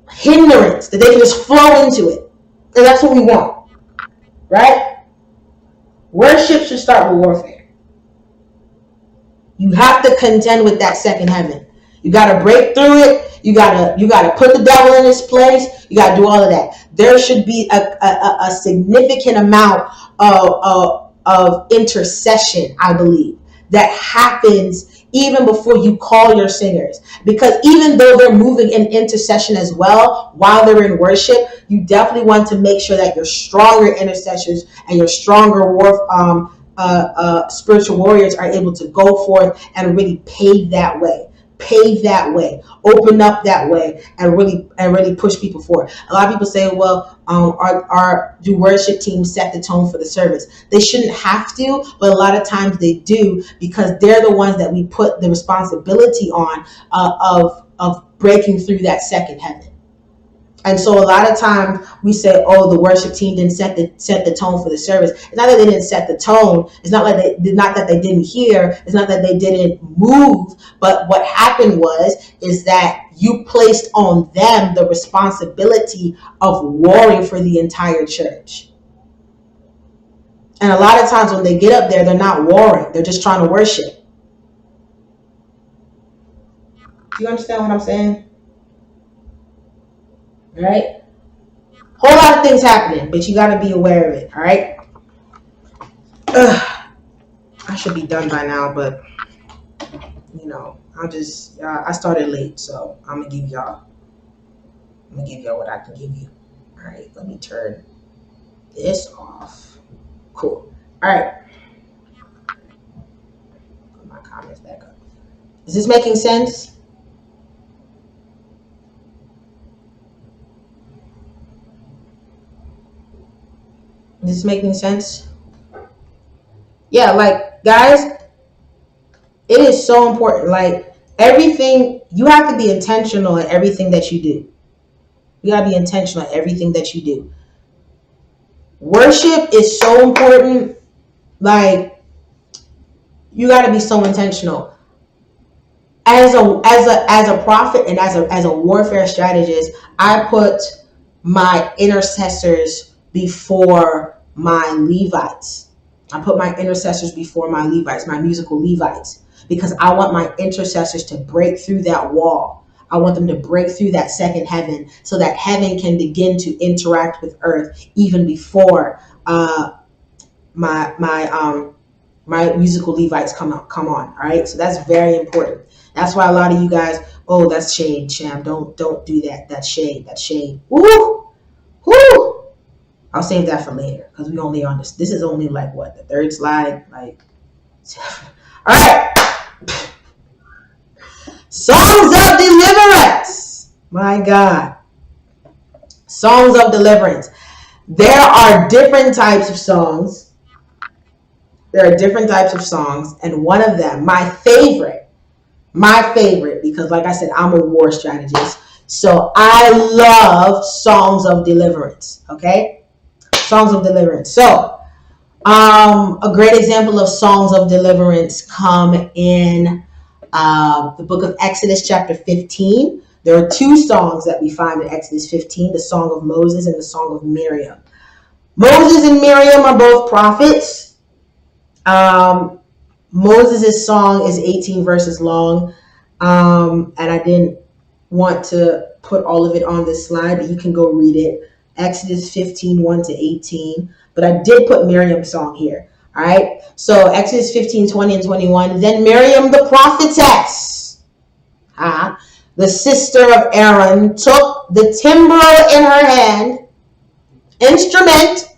hindrance, that they can just flow into it. And that's what we want, right? Worship should start with warfare. You have to contend with that second heaven. You got to break through it. You got to put the devil in his place. You got to do all of that. There should be a significant amount of intercession, I believe, that happens even before you call your singers. Because even though they're moving in intercession as well while they're in worship, you definitely want to make sure that your stronger intercessors and your stronger spiritual warriors are able to go forth and really pave that way, open up that way, and really push people forward. A lot of people say, well, do worship teams set the tone for the service? They shouldn't have to, but a lot of times they do, because they're the ones that we put the responsibility on of breaking through that second heaven. And so a lot of times we say, oh, the worship team didn't set the tone for the service. It's not that they didn't set the tone. It's not that they didn't hear. It's not that they didn't move. But what happened is that you placed on them the responsibility of warring for the entire church. And a lot of times when they get up there, they're not warring. They're just trying to worship. Do you understand what I'm saying? All right? Whole lot of things happening, but you got to be aware of it. All right? I should be done by now, but I started late, so I'm gonna give y'all what I can give you. All right, let me turn this off. Cool. All right, put my comments back up. Is this making sense? Is this making sense? Yeah, like, guys, it is so important. Like, everything, you have to be intentional in everything that you do. You gotta be intentional in everything that you do. Worship is so important. Like, you got to be so intentional. As a prophet and as a warfare strategist, I put my intercessors before my Levites. I put my intercessors before my Levites, my musical Levites, because I want my intercessors to break through that wall. I want them to break through that second heaven so that heaven can begin to interact with earth even before my musical Levites come on. All right, so that's very important. That's why a lot of you guys, oh, that's shade, Sham. Don't do that. That's shade. That's shade. Woo, woo. I'll save that for later because we only on this. This is only like what, the third slide. Like, all right. Songs of deliverance. My God. Songs of deliverance. There are different types of songs. And one of them, my favorite, because like I said, I'm a war strategist. So I love songs of deliverance. Okay? Songs of deliverance. So, a great example of songs of deliverance come in the book of Exodus chapter 15. There are two songs that we find in Exodus 15, the song of Moses and the song of Miriam. Moses and Miriam are both prophets. Moses' song is 18 verses long, and I didn't want to put all of it on this slide, but you can go read it. Exodus 15, 1 to 18. But I did put Miriam's song here. All right. So Exodus 15, 20 and 21. Then Miriam the prophetess, the sister of Aaron, took the timbrel in her hand, instrument,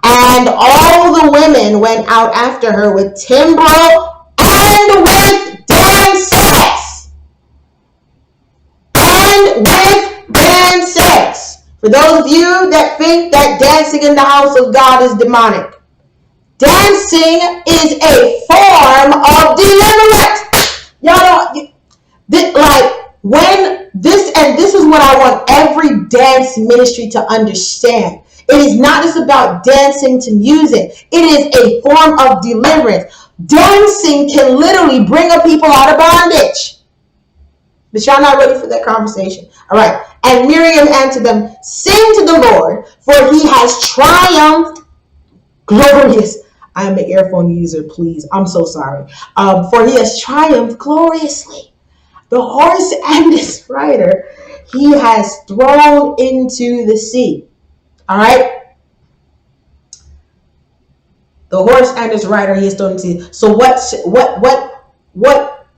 and all the women went out after her with timbrel and with dances. For those of you that think that dancing in the house of God is demonic, dancing is a form of deliverance. Y'all don't, like, when this, and this is what I want every dance ministry to understand. It is not just about dancing to music. It is a form of deliverance. Dancing can literally bring a people out of bondage. But y'all not ready for that conversation. All right. And Miriam answered them, sing to the Lord, for he has triumphed glorious. I am an earphone user, please. I'm so sorry. For he has triumphed gloriously. The horse and its rider he has thrown into the sea. All right. The horse and its rider he has thrown into the sea. So what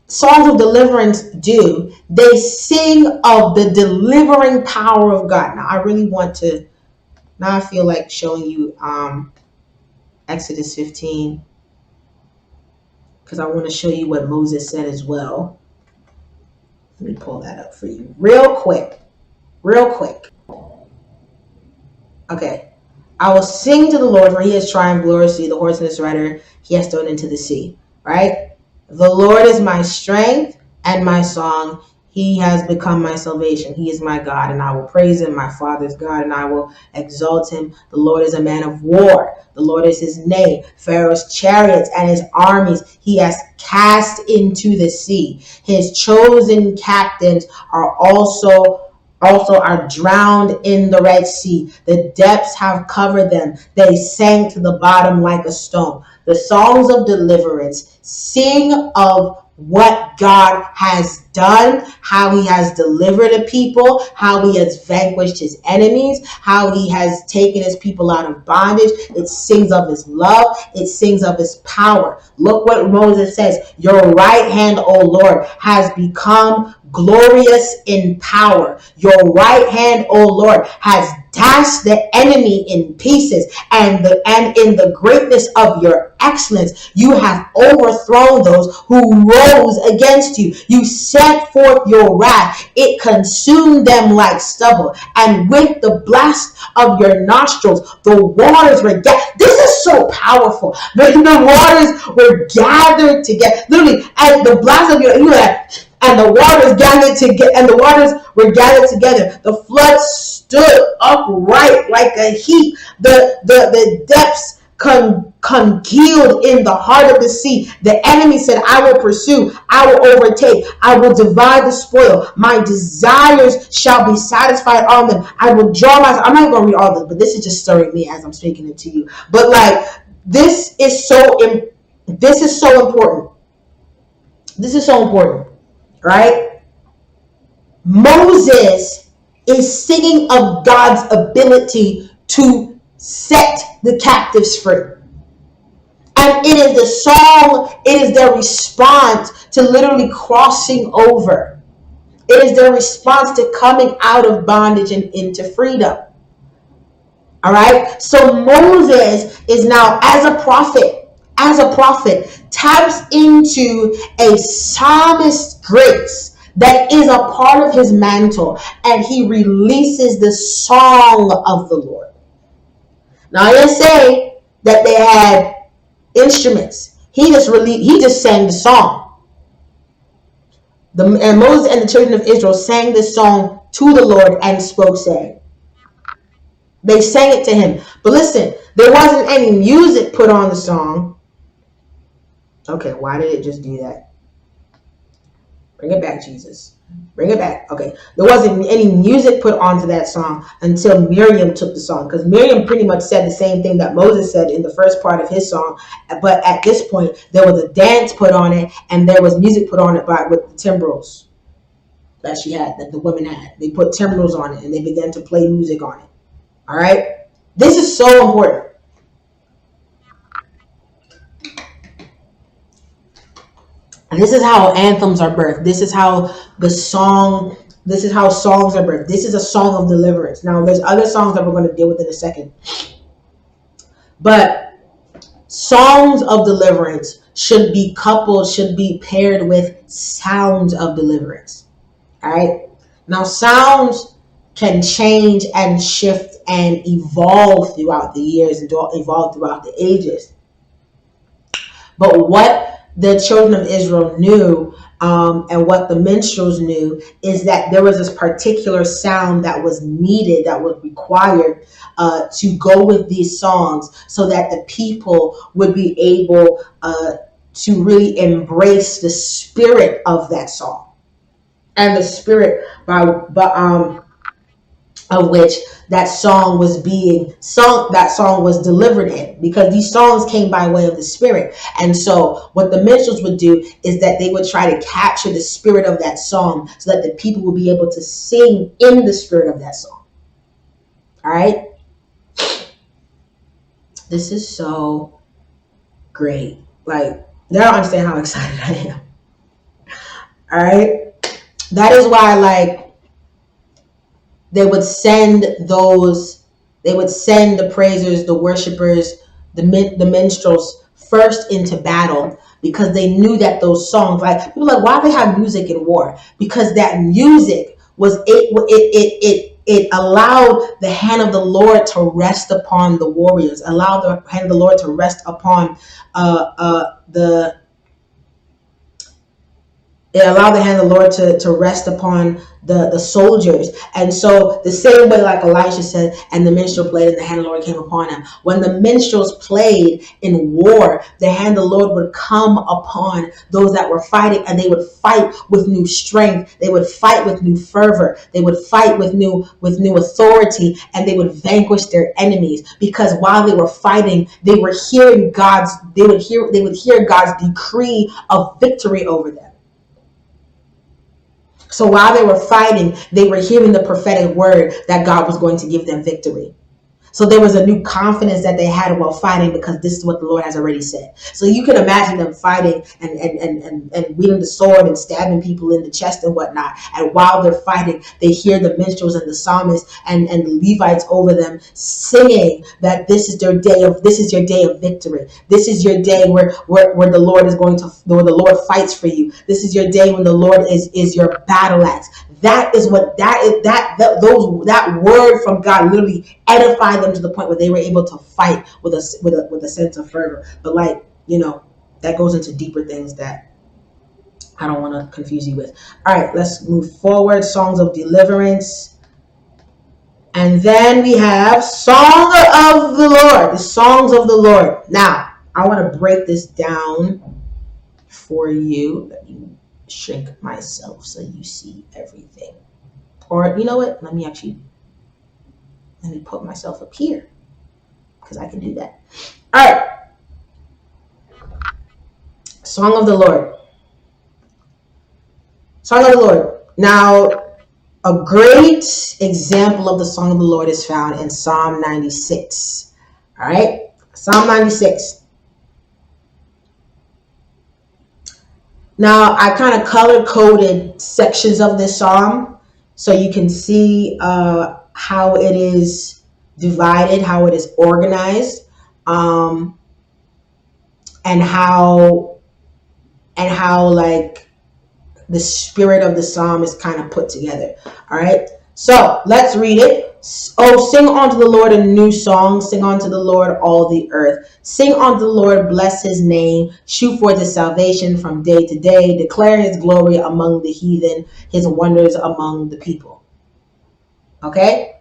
songs of deliverance do? They sing of the delivering power of God. Now I really want to, now I feel like showing you Exodus 15, because I want to show you what Moses said as well. Let me pull that up for you real quick. Okay. I will sing to the Lord, for he has triumphed gloriously. The horse and his rider he has thrown into the sea. Right? The Lord is my strength and my song. He has become my salvation. He is my God, and I will praise him, my Father's God, and I will exalt him. The Lord is a man of war. The Lord is his name. Pharaoh's chariots and his armies he has cast into the sea. His chosen captains are also are drowned in the Red Sea. The depths have covered them. They sank to the bottom like a stone. The songs of deliverance sing of what God has done, how he has delivered a people, how he has vanquished his enemies, how he has taken his people out of bondage. It sings of his love. It sings of his power. Look what Moses says. Your right hand, O Lord, has become glorious in power. Your right hand, O Lord, has dashed the enemy in pieces, and in the greatness of your excellence, you have overthrown those who rose against you. You sent forth your wrath. It consumed them like stubble, and with the blast of your nostrils, the waters were gathered. This is so powerful. The waters were gathered together. Literally, at the blast of your, and the waters gathered together, and the waters were gathered together. The flood stood upright like a heap. The depths congealed in the heart of the sea. The enemy said, I will pursue, I will overtake, I will divide the spoil. My desires shall be satisfied on them. I will draw myself. I'm not going to read all this, but this is just stirring me as I'm speaking it to you. But like, this is so important. This is so important, right? Moses is singing of God's ability to set the captives free. And it is the song, it is their response to literally crossing over. It is their response to coming out of bondage and into freedom. All right. So Moses is now, as a prophet, taps into a psalmist grace that is a part of his mantle, and he releases the song of the Lord. Now, I didn't say that they had instruments. He just sang the song. And Moses and the children of Israel sang this song to the Lord and spoke, saying, they sang it to him. But listen, there wasn't any music put on the song. Okay, why did it just do that? Bring it back, Jesus. Bring it back. Okay, there wasn't any music put onto that song until Miriam took the song, because Miriam pretty much said the same thing that Moses said in the first part of his song. But at this point, there was a dance put on it, and there was music put on it with the timbrels that she had, that the women had. They put timbrels on it, and they began to play music on it. All right, this is so important. And this is how anthems are birthed. This is how songs are birthed. This is a song of deliverance. Now, there's other songs that we're going to deal with in a second. But songs of deliverance should be paired with sounds of deliverance. All right. Now, sounds can change and shift and evolve throughout the years and evolve throughout the ages. But what the children of Israel knew, and what the minstrels knew, is that there was this particular sound that was needed, that was required to go with these songs, so that the people would be able to really embrace the spirit of that song, and the spirit of which that song was being sung, that song was delivered in, because these songs came by way of the spirit. And so what the minstrels would do is that they would try to capture the spirit of that song, so that the people would be able to sing in the spirit of that song. All right. This is so great. Like, they don't understand how excited I am. All right. That is why, like, they would send the praisers, the worshipers, the minstrels first into battle, because they knew that those songs, like, people are like, why do they have music in war? Because that music was it allowed the hand of the Lord to rest upon the warriors, allowed the hand of the Lord to rest upon it allowed the hand of the Lord to rest upon the soldiers. And so the same way, like Elisha said, and the minstrel played and the hand of the Lord came upon him. When the minstrels played in war, the hand of the Lord would come upon those that were fighting, and they would fight with new strength. They would fight with new fervor. They would fight with new authority, and they would vanquish their enemies, because while they were fighting, they were hearing they would hear God's decree of victory over them. So while they were fighting, they were hearing the prophetic word that God was going to give them victory. So there was a new confidence that they had while fighting, because this is what the Lord has already said. So you can imagine them fighting and wielding the sword and stabbing people in the chest and whatnot. And while they're fighting, they hear the minstrels and the psalmists and the Levites over them singing that this is your day of victory. This is your day where the Lord is where the Lord fights for you. This is your day when the Lord is your battle axe. That is what that word from God literally edified them to the point where they were able to fight with a sense of fervor. But, like, that goes into deeper things that I don't want to confuse you with. All right, let's move forward. Songs of deliverance. And then we have Song of the Lord, the songs of the Lord. Now, I want to break this down for you. Let me shrink myself so you see everything. Or you know what? Let me put myself up here because I can do that. All right. Song of the Lord. Song of the Lord. Now, a great example of the Song of the Lord is found in Psalm 96. All right. Psalm 96. Now, I kind of color coded sections of this psalm so you can see how it is divided, how it is organized, um, and how like the spirit of the psalm is kind of put together. All right, so let's read it. Oh, sing unto the Lord a new song. Sing unto the Lord all the earth. Sing unto the Lord, bless his name. Shew forth his salvation from day to day. Declare his glory among the heathen, his wonders among the people. Okay?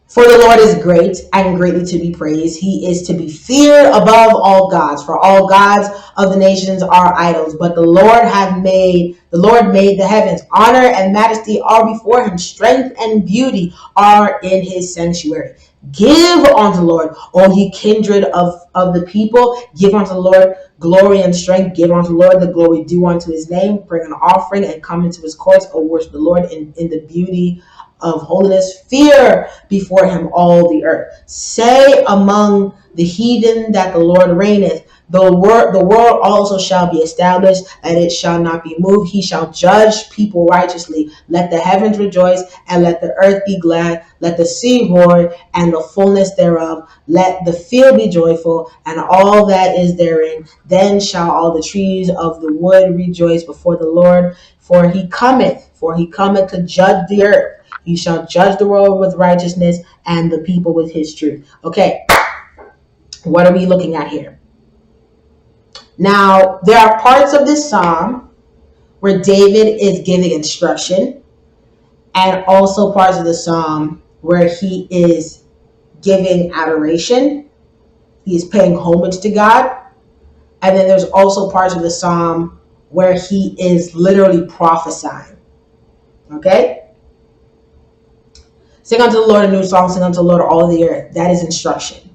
For the Lord is great and greatly to be praised. He is to be feared above all gods. For all gods of the nations are idols, but the Lord made the heavens. Honor and majesty are before him. Strength and beauty are in his sanctuary. Give unto the Lord, all ye kindred of the people. Give unto the Lord glory and strength. Give unto the Lord the glory due unto his name. Bring an offering and come into his courts. O worship the Lord in the beauty of holiness. Fear before him all the earth. Say among the heathen that the Lord reigneth. The world also shall be established, and it shall not be moved. He shall judge people righteously. Let the heavens rejoice, and let the earth be glad. Let the sea roar, and the fullness thereof. Let the field be joyful, and all that is therein. Then shall all the trees of the wood rejoice before the Lord, for he cometh to judge the earth. He shall judge the world with righteousness and the people with his truth. Okay, what are we looking at here? Now, there are parts of this psalm where David is giving instruction, and also parts of the psalm where he is giving adoration. He is paying homage to God. And then there's also parts of the psalm where he is literally prophesying. Okay? Sing unto the Lord a new song. Sing unto the Lord all the earth. That is instruction.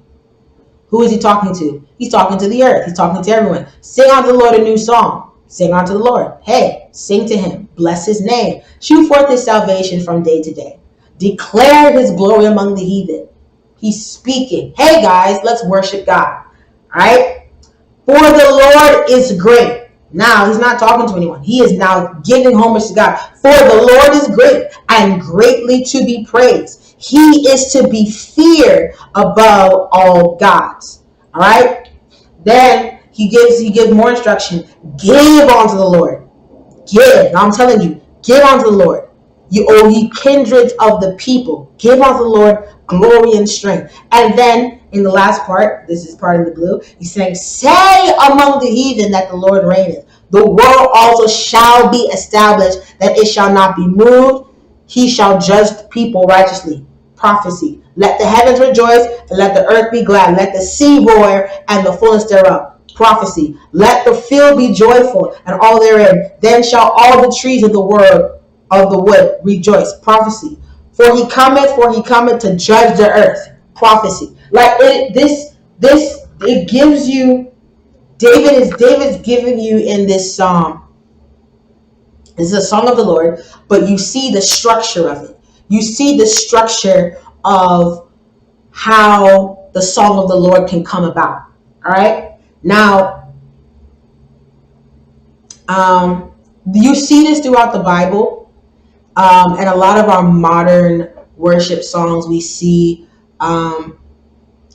Who is he talking to? He's talking to the earth. He's talking to everyone. Sing unto the Lord a new song. Sing unto the Lord. Hey, sing to him. Bless his name. Shew forth his salvation from day to day. Declare his glory among the heathen. He's speaking. Hey guys, let's worship God. All right? For the Lord is great. Now, he's not talking to anyone. He is now giving homage to God. For the Lord is great and greatly to be praised. He is to be feared above all gods. All right? Then he gives more instruction. Give unto the Lord. Give. Now I'm telling you, give unto the Lord. Ye kindreds of the people. Give unto the Lord glory and strength. And then in the last part, this is part in the blue, he's saying, say among the heathen that the Lord reigneth. The world also shall be established, that it shall not be moved. He shall judge the people righteously. Prophecy. Let the heavens rejoice, and let the earth be glad. Let the sea roar, and the fullness thereof. Prophecy. Let the field be joyful, and all therein. Then shall all the trees of the wood rejoice. Prophecy. For he cometh to judge the earth. Prophecy. Like it gives you, David's giving you in this psalm. This is a song of the Lord, but you see the structure of it. You see the structure of how the song of the Lord can come about. All right. Now, you see this throughout the Bible, and a lot of our modern worship songs. We see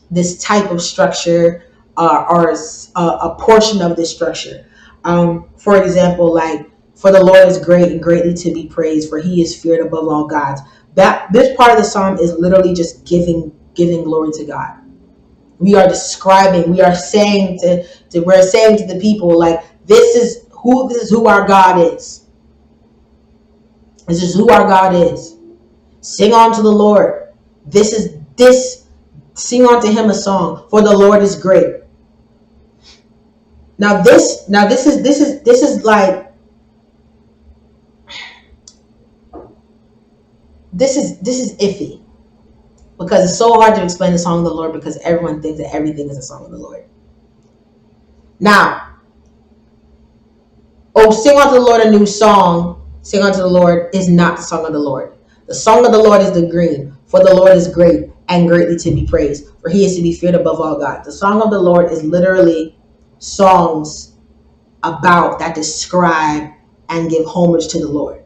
this type of structure, or a portion of this structure. For example, like, for the Lord is great and greatly to be praised, for he is feared above all gods. That this part of the psalm is literally just giving glory to God. We are describing, we are saying to the people, like, this is who our God is. This is who our God is. Sing unto the Lord. This sing unto him a song, for the Lord is great. Now this is like this is iffy, because it's so hard to explain the song of the Lord, because everyone thinks that everything is a song of the Lord. Now, oh, sing unto the Lord a new song, sing unto the Lord is not the song of the Lord. The song of the Lord is the green, for the Lord is great and greatly to be praised, for he is to be feared above all gods. The song of the Lord is literally songs about that describe and give homage to the Lord.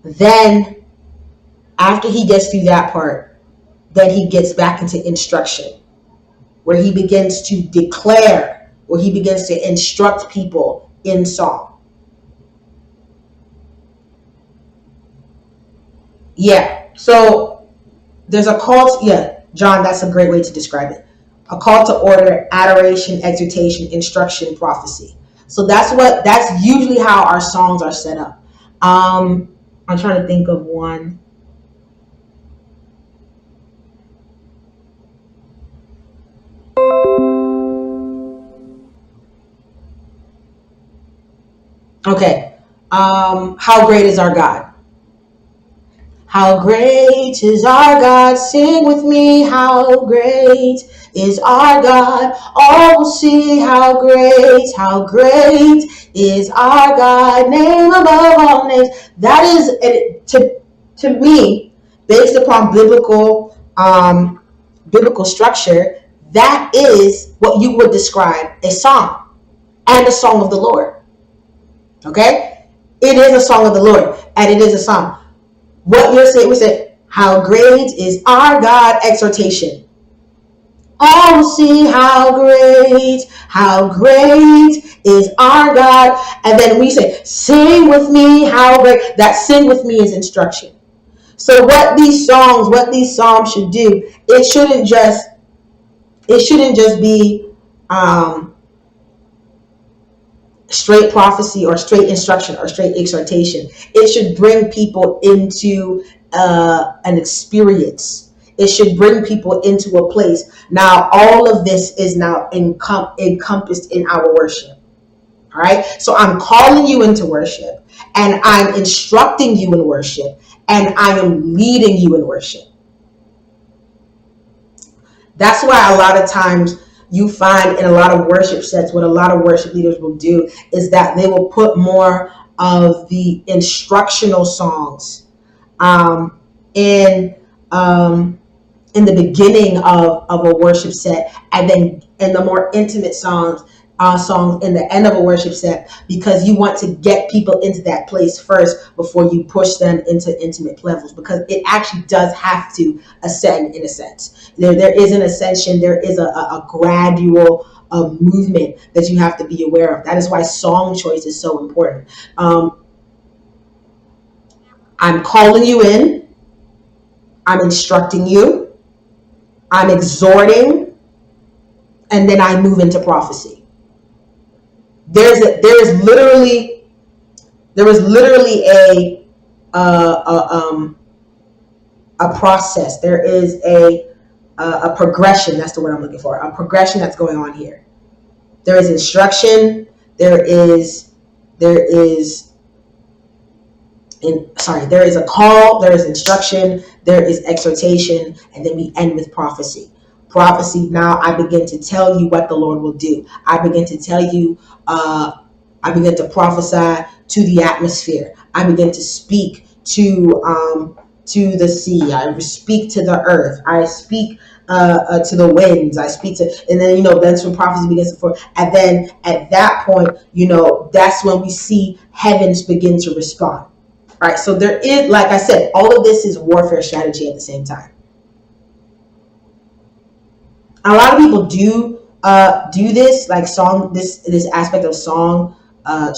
Then, after he gets through that part, then he gets back into instruction, where he begins to declare, where he begins to instruct people in song. Yeah, so there's a call to, yeah, John, that's a great way to describe it. A call to order, adoration, exhortation, instruction, prophecy. So that's usually how our songs are set up. I'm trying to think of one. Okay. How great is our God? How great is our God? Sing with me. How great is our God? All will see how great is our God. Name above all names. That is, to me, based upon biblical structure, that is what you would describe a song and a song of the Lord. Okay? It is a song of the Lord, and it is a song. What you're saying, we say, how great is our God, exhortation. Oh, see how great is our God. And then we say, sing with me, how great. That sing with me is instruction. So what these psalms should do, it shouldn't just be straight prophecy or straight instruction or straight exhortation. It should bring people into an experience. It should bring people into a place. Now, all of this is now encompassed in our worship. All right. So I'm calling you into worship, and I'm instructing you in worship, and I am leading you in worship. That's why a lot of times you find in a lot of worship sets, what a lot of worship leaders will do is that they will put more of the instructional songs um, in um, in the beginning of a worship set, and then in the more intimate songs in the end of a worship set, because you want to get people into that place first before you push them into intimate levels, because it actually does have to ascend in a sense. There is an ascension, there is a gradual movement that you have to be aware of. That is why song choice is so important. I'm calling you in, I'm instructing you, I'm exhorting, and then I move into prophecy. There is literally a process. There is a progression. That's the word I'm looking for. A progression that's going on here. There is instruction. There is there is a call, there is instruction, there is exhortation, and then we end with prophecy. Prophecy, now I begin to tell you what the Lord will do. I begin to tell you, I begin to prophesy to the atmosphere. I begin to speak to the sea. I speak to the earth. I speak to the winds. I speak to, and then that's when prophecy begins to form. And then at that point, that's when we see heavens begin to respond. All right, so there is, like I said, all of this is warfare strategy at the same time. A lot of people do this, like this aspect of song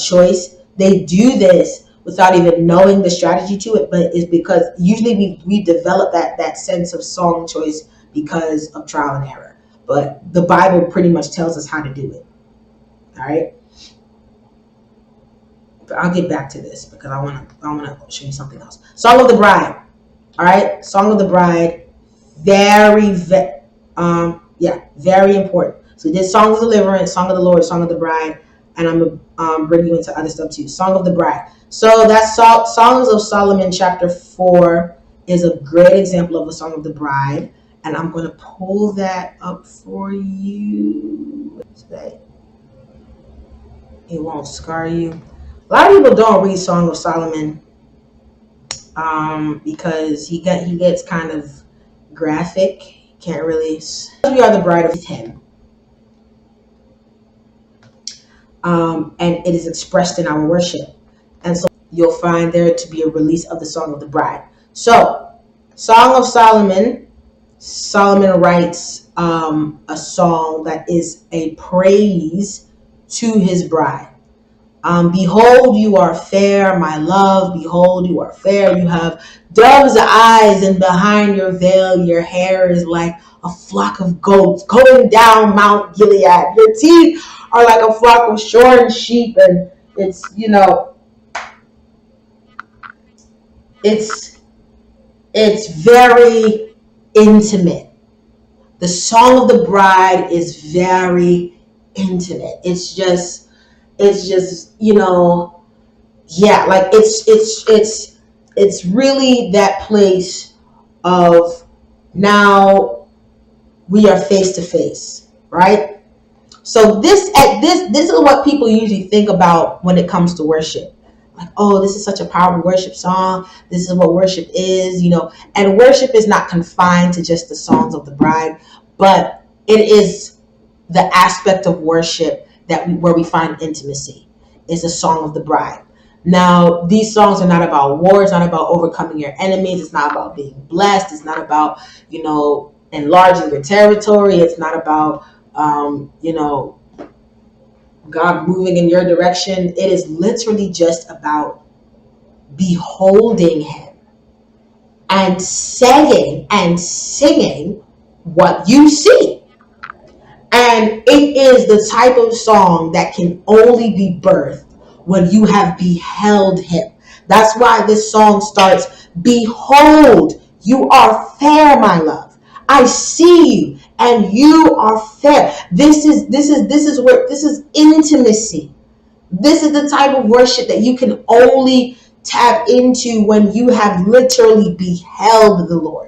choice. They do this without even knowing the strategy to it, but it's because usually we develop that sense of song choice because of trial and error. But the Bible pretty much tells us how to do it. All right. But I'll get back to this because I want to show you something else. Song of the Bride. All right, Song of the Bride, very, very important. So we did Song of Deliverance, Song of the Lord, Song of the Bride, and I'm gonna bring you into other stuff too. Song of the Bride. So that's Songs of Solomon, chapter 4, is a great example of a Song of the Bride, and I'm gonna pull that up for you today. It won't scar you. A lot of people don't read Song of Solomon because he gets kind of graphic. Can't really. We are the bride of him, and it is expressed in our worship. And so you'll find there to be a release of the Song of the Bride. So, Song of Solomon. Solomon writes a song that is a praise to his bride. Behold, you are fair, my love. Behold, you are fair. You have dove's eyes, and behind your veil, your hair is like a flock of goats going down Mount Gilead. Your teeth are like a flock of shorn sheep, and it's very intimate. The Song of the Bride is very intimate. It's just yeah, like it's really that place of now we are face to face, right? So this is what people usually think about when it comes to worship. Like, oh, this is such a powerful worship song. This is what worship is. And worship is not confined to just the songs of the bride, but it is the aspect of worship where we find intimacy is the Song of the Bride. Now, these songs are not about war. It's not about overcoming your enemies. It's not about being blessed. It's not about, enlarging your territory. It's not about, God moving in your direction. It is literally just about beholding him and saying and singing what you see. And it is the type of song that can only be birthed when you have beheld him. That's why this song starts, behold, you are fair, my love. I see you and you are fair. This is intimacy. This is the type of worship that you can only tap into when you have literally beheld the Lord.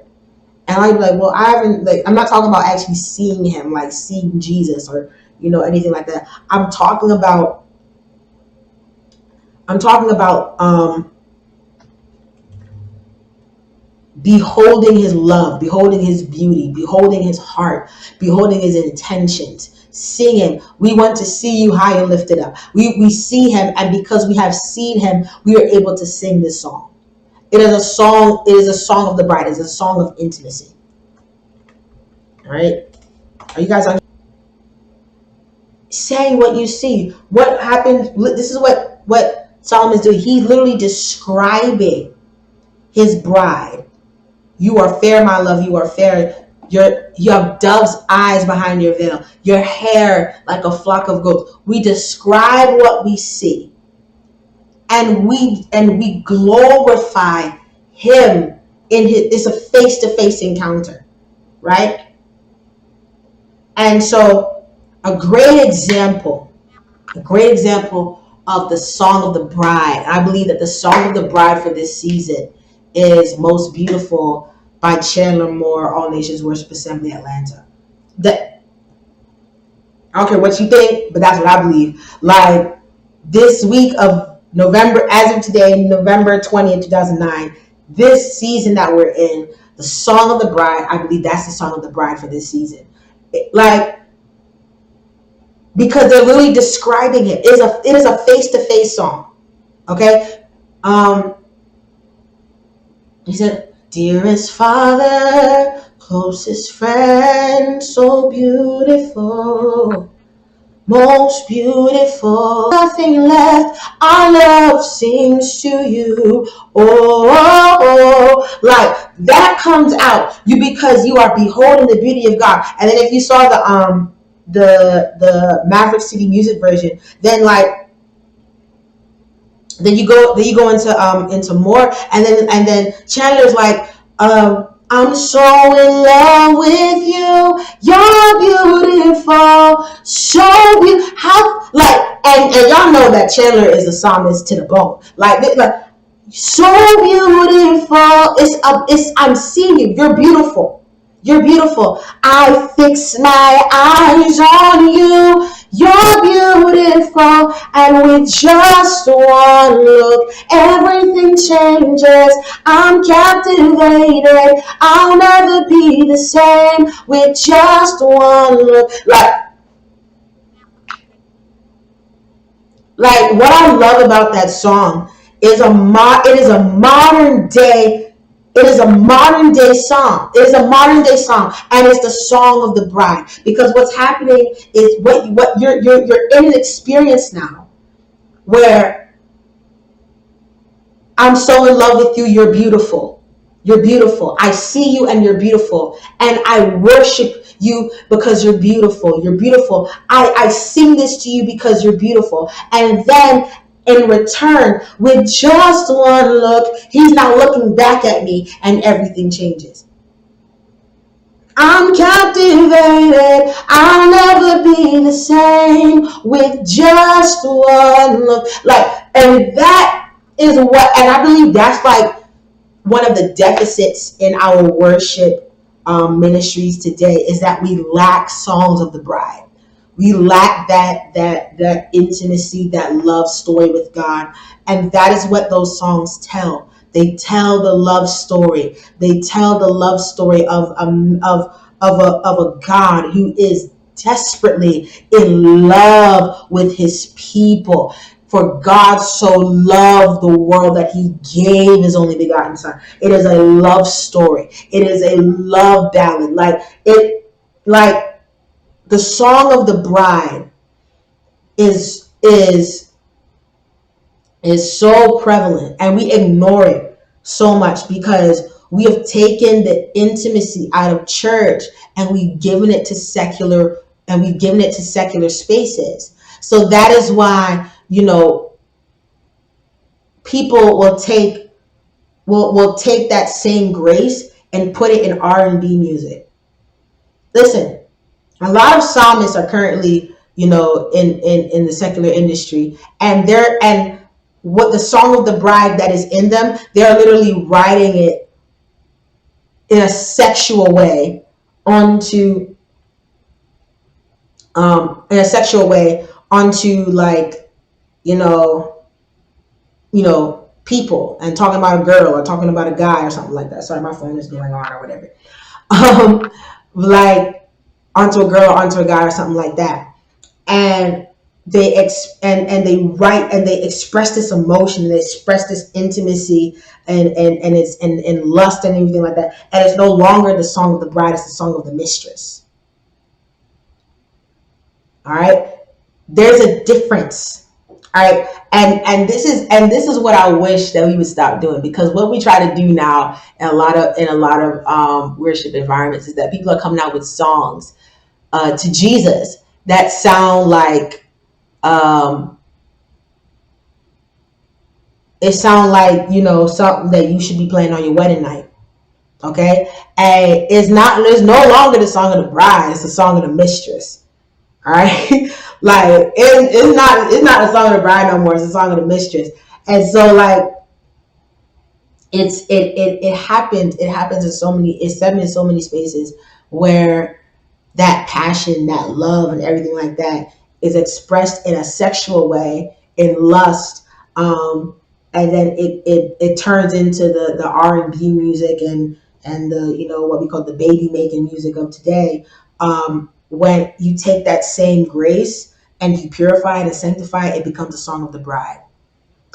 And I'd be like, well, I haven't, I'm not talking about actually seeing him, like seeing Jesus or, anything like that. I'm talking about beholding his love, beholding his beauty, beholding his heart, beholding his intentions, singing. We want to see you high and lifted up. We see him, and because we have seen him, we are able to sing this song. It is a song of the bride. It is a song of intimacy. All right? Are you guys on? Saying what you see. What happened? This is what Solomon's doing. He's literally describing his bride. You are fair, my love. You are fair. You have dove's eyes behind your veil. Your hair like a flock of goats. We describe what we see, and we glorify him in his. It's a face-to-face encounter, right? And so, a great example of the Song of the Bride. I believe that the Song of the Bride for this season is Most Beautiful by Chandler Moore, All Nations Worship Assembly, Atlanta. I don't care what you think, but that's what I believe. Like, this week of November, as of today, November 20th, 2009, this season that we're in, the Song of the Bride, I believe that's the Song of the Bride for this season. Because they're literally describing it. It is a face-to-face song. Okay? He said, dearest Father, closest friend, so beautiful, most beautiful, nothing left, our love sings to you. Oh, like that comes out because you are beholding the beauty of God. And then if you saw the Maverick City music version, then you go into more, and then Chandler's like, I'm so in love with you. You're beautiful, so beautiful. How like and y'all know that Chandler is a psalmist to the bone. Like so beautiful. It's I'm seeing you. You're beautiful. You're beautiful. I fix my eyes on you. You're beautiful. And with just one look, everything changes. I'm captivated. I'll never be the same with just one look. Like what I love about that song is it is a modern day It is a modern day song, and it's the song of the bride. Because what's happening is what you're in an experience now where I'm so in love with you. You're beautiful. You're beautiful. I see you and you're beautiful. And I worship you because you're beautiful. You're beautiful. I sing this to you because you're beautiful. And then in return, with just one look, he's now looking back at me and everything changes. I'm captivated. I'll never be the same with just one look. And that is what, and I believe that's like one of the deficits in our worship ministries today is that we lack songs of the bride. We lack that intimacy, that love story with God, and that is what those songs tell. They tell the love story. They tell the love story of a God who is desperately in love with his people. For God so loved the world that he gave his only begotten son. It is a love story. It is a love ballad. Like the song of the bride is is so prevalent, and we ignore it so much because we have taken the intimacy out of church and we've given it to secular spaces. So that is why, people will take that same grace and put it in R&B music. Listen, a lot of psalmists are currently, in the secular industry, and what the song of the bride that is in them, they're literally writing it in a sexual way onto like, you know, people, and talking about a girl or talking about a guy or something like that. Sorry, my phone is going on or whatever. Like onto a girl, onto a guy or something like that. And and they write and they express this emotion, and they express this intimacy and it's and lust and everything like that. And it's no longer the song of the bride, it's the song of the mistress. All right. There's a difference. All right. And this is what I wish that we would stop doing, because what we try to do now in a lot of worship environments is that people are coming out with songs to Jesus that sound like um, something that you should be playing on your wedding night. Okay. And it's no longer the song of the bride, it's the song of the mistress. All right. Like it's not the song of the bride no more, it's the song of the mistress. And so like it happens in so many it's happened in so many spaces where that passion, that love, and everything like that is expressed in a sexual way, in lust, and then it turns into the R&B music and the what we call the baby making music of today. When you take that same grace and you purify it and sanctify it, it becomes a song of the bride.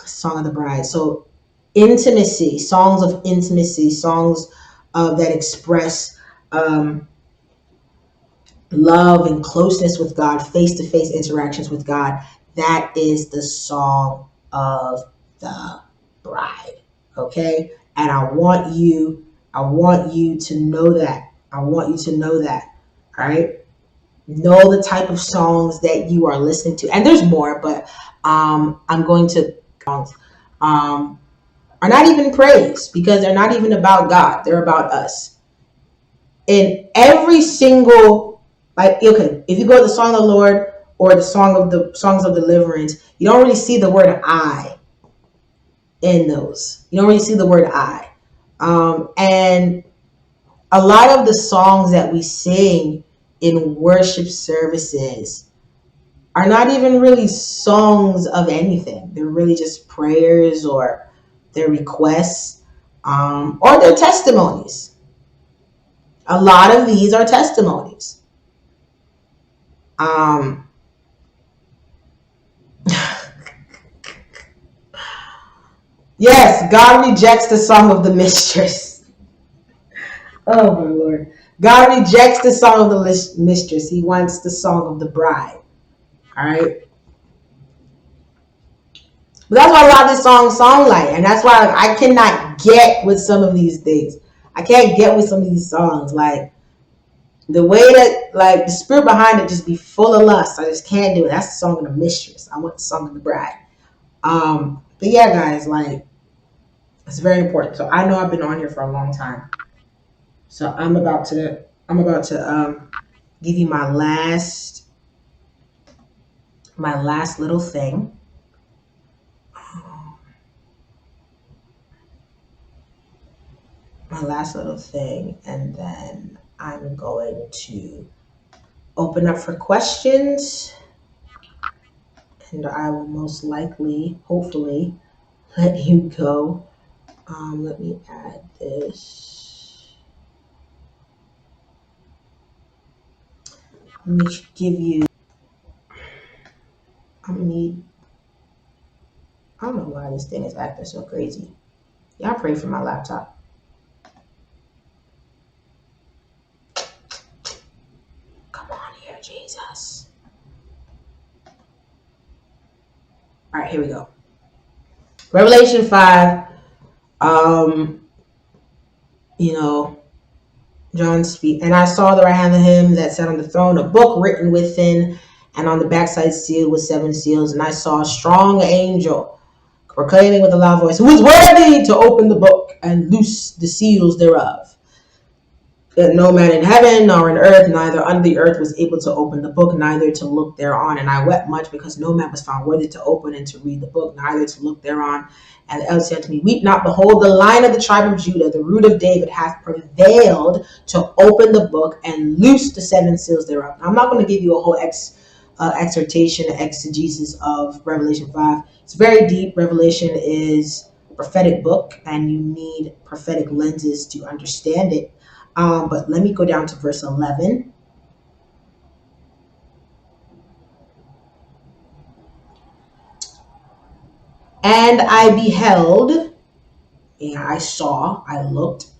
Song of the bride. So intimacy, songs of intimacy, songs that express um, love and closeness with God, face to face interactions with God. That is the song of the bride. Okay? And I want you to know that. I want you to know that. All right? Know the type of songs that you are listening to. And there's more, but I'm going to songs. Um, are not even praise, because they're not even about God. They're about us. In every single, like, okay, if you go to the song of the Lord or the songs of deliverance, you don't really see the word I in those. You don't really see the word I. And a lot of the songs that we sing in worship services are not even really songs of anything. They're really just prayers, or their requests, or their testimonies. A lot of these are testimonies. Um, yes, God rejects the song of the mistress. Oh my Lord. God rejects the song of the mistress. He wants the song of the bride. All right. But that's why a lot of these songs sound like. And that's why I cannot get with some of these things. I can't get with some of these songs. Like, the way that, like, the spirit behind it just be full of lust. I just can't do it. That's the song of the mistress. I want the song of the bride. But yeah, guys, like, it's very important. So I know I've been on here for a long time. So I'm about to give you my last little thing. My last little thing, and then I'm going to open up for questions, and I will most likely, hopefully, let you go. Let me add this. Let me give you. I need. I don't know why this thing is acting so crazy. Y'all pray for my laptop. Come on here, Jesus. All right, here we go. Revelation 5. Um, you know, John speak, and I saw the right hand of him that sat on the throne, a book written within, and on the backside sealed with 7 seals. And I saw a strong angel proclaiming with a loud voice, "Who is worthy to open the book and loose the seals thereof?" That no man in heaven nor in earth, neither under the earth, was able to open the book, neither to look thereon. And I wept much, because no man was found worthy to open and to read the book, neither to look thereon. And the elder said to me, "Weep not, behold, the Lion of the tribe of Judah, the root of David, hath prevailed to open the book and loose the 7 seals thereof." Now, I'm not going to give you a whole exhortation, exegesis of Revelation 5. It's very deep. Revelation is a prophetic book, and you need prophetic lenses to understand it. But let me go down to verse 11. And I beheld, and I saw, I looked,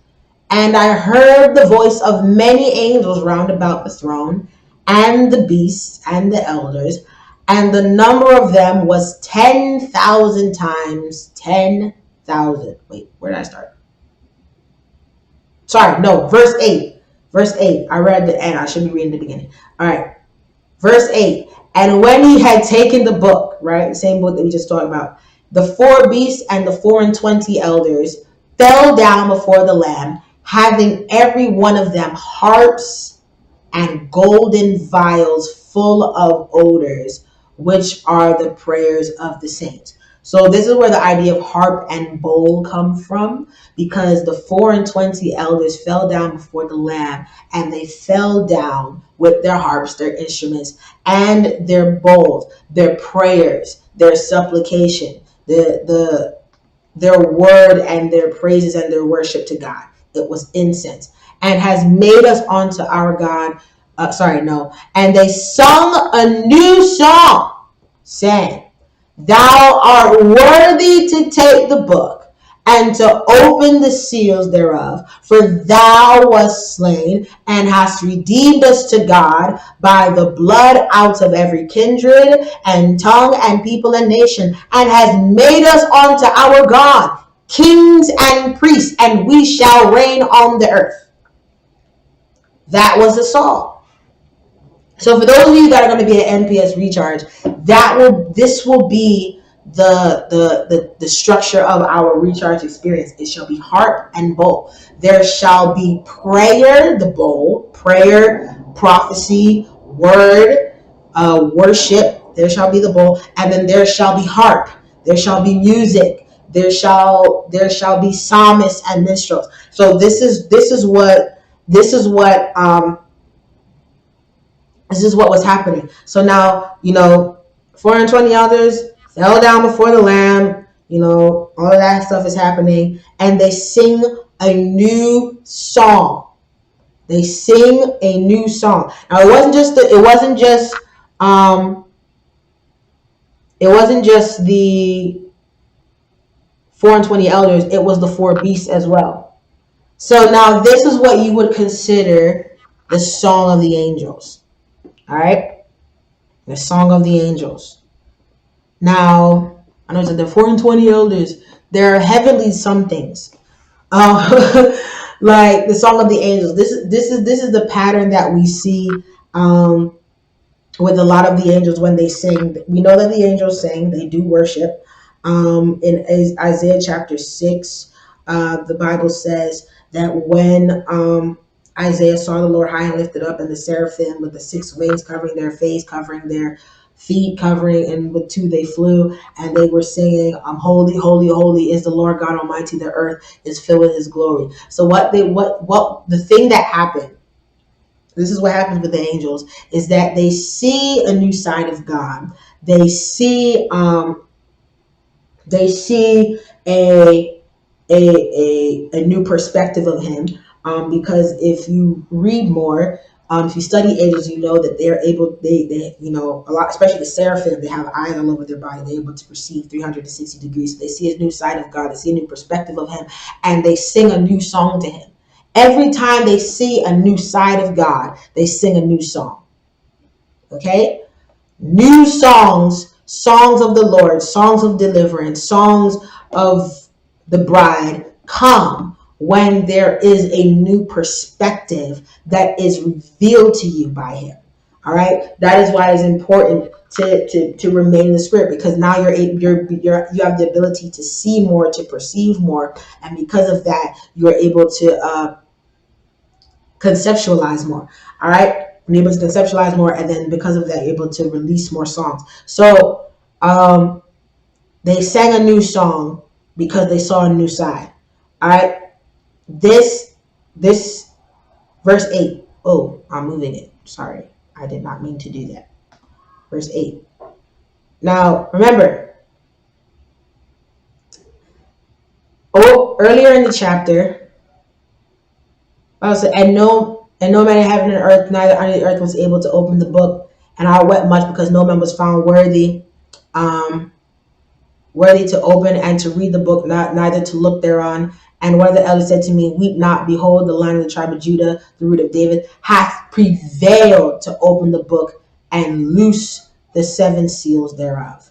and I heard the voice of many angels round about the throne, and the beasts, and the elders, and the number of them was 10,000 times 10,000. Wait, where did I start? Sorry, no, verse 8. Verse 8. I read the end. I should be reading the beginning. All right. Verse 8. And when he had taken the book, right, the same book that we just talked about, the 4 beasts and the 24 elders fell down before the Lamb, having every one of them harps and golden vials full of odors, which are the prayers of the saints. So this is where the idea of harp and bowl come from, because the 24 elders fell down before the Lamb, and they fell down with their harps, their instruments, and their bowls, their prayers, their supplication, their word and their praises and their worship to God. It was incense, and has made us unto our God. And they sung a new song, saying, "Thou art worthy to take the book and to open the seals thereof, for thou wast slain and hast redeemed us to God by the blood out of every kindred and tongue and people and nation, and has made us unto our God kings and priests, and we shall reign on the earth." That was the song. So for those of you that are going to be an NPS recharge, this will be the structure of our recharge experience. It shall be harp and bowl. There shall be prayer, the bowl, prayer, prophecy, word, worship. There shall be the bowl, and then there shall be harp. There shall be music. There shall be psalmists and minstrels. So this is what was happening. So now, 420 elders fell down before the Lamb. All of that stuff is happening. And they sing a new song. They sing a new song. Now it wasn't just the 420 elders, it was the four beasts as well. So now this is what you would consider the song of the angels. All right? The song of the angels. Now, I know that the 420 elders, there are heavenly somethings. Like the song of the angels. This is the pattern that we see with a lot of the angels when they sing. We know that the angels sing, they do worship. In Isaiah chapter 6, the Bible says that when Isaiah saw the Lord high and lifted up, and the seraphim with the six wings covering their face, covering their feet, covering, and with two they flew, and they were singing, holy, holy, holy is the Lord God Almighty, the earth is filled with his glory. So the thing that happened, this is what happens with the angels, is that they see a new side of God. They see a new perspective of him, because if you read more, if you study angels, you know that they're able, they a lot, especially the seraphim, they have eyes all over their body. They're able to perceive 360 degrees. So they see a new side of God. They see a new perspective of him, and they sing a new song to him. Every time they see a new side of God, they sing a new song. Okay? New songs, songs of the Lord, songs of deliverance, songs of the bride come when there is a new perspective that is revealed to you by him. All right, that is why it's important to remain in the spirit, because now you have the ability to see more, to perceive more, and because of that, you're able to conceptualize more. All right, you're able to conceptualize more, and then because of that, you're able to release more songs. So they sang a new song because they saw a new side. All right, this verse 8. Oh, I'm moving it. Sorry, I did not mean to do that. Verse 8. Now remember, earlier in the chapter, I said, and no man in heaven and earth, neither under the earth, was able to open the book, and I wept much because no man was found worthy to open and to read the book, neither to look thereon. And one of the elders said to me, weep not, behold, the Lion of the tribe of Judah, the root of David, hath prevailed to open the book and loose the seven seals thereof.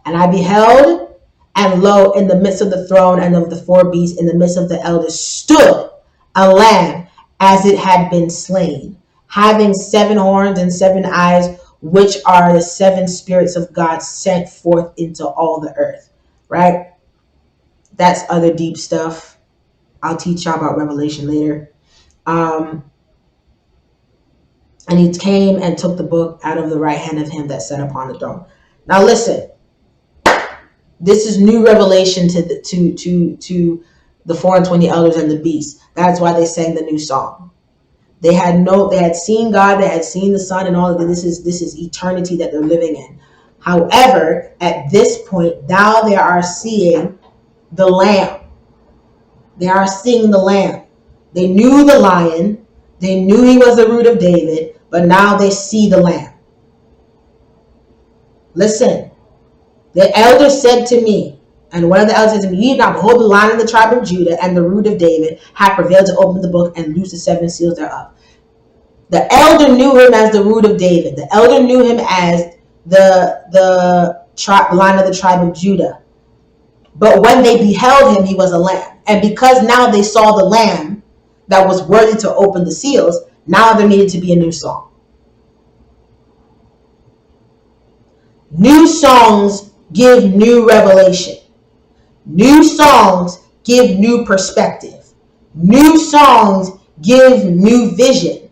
And I beheld, and lo, in the midst of the throne and of the four beasts, in the midst of the elders, stood a lamb as it had been slain, having 7 horns and 7 eyes, which are the 7 spirits of God sent forth into all the earth. Right? That's other deep stuff. I'll teach y'all about Revelation later. And he came and took the book out of the right hand of him that sat upon the throne. Now listen, this is new revelation to the 420 elders and the beasts. That's why they sang the new song. They had seen God, they had seen the Son, and all of that. This is eternity that they're living in. However, at this point, now they are seeing the Lamb. They are seeing the Lamb. They knew the Lion. They knew he was the root of David, but now they see the Lamb. Listen, the elder said to me, and one of the elders said to me, ye now behold, the Lion of the tribe of Judah and the root of David have prevailed to open the book and loose the 7 seals thereof. The elder knew him as the root of David. The elder knew him as the Lion of the tribe of Judah. But when they beheld him, he was a lamb. And because now they saw the Lamb that was worthy to open the seals, now there needed to be a new song. New songs give new revelation. New songs give new perspective. New songs give new vision.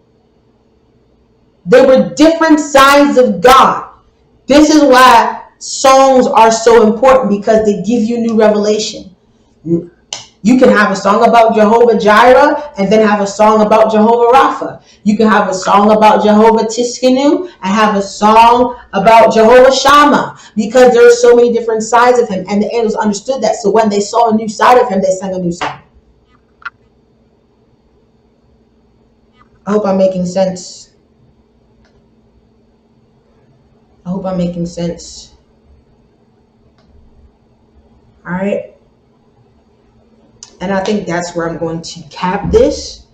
There were different sides of God. This is why songs are so important, because they give you new revelation. You can have a song about Jehovah Jireh and then have a song about Jehovah Rapha. You can have a song about Jehovah Tiskanu and have a song about Jehovah Shammah, because there are so many different sides of him, and the angels understood that. So when they saw a new side of him, they sang a new song. I hope I'm making sense. I hope I'm making sense. All right. And I think that's where I'm going to cap this.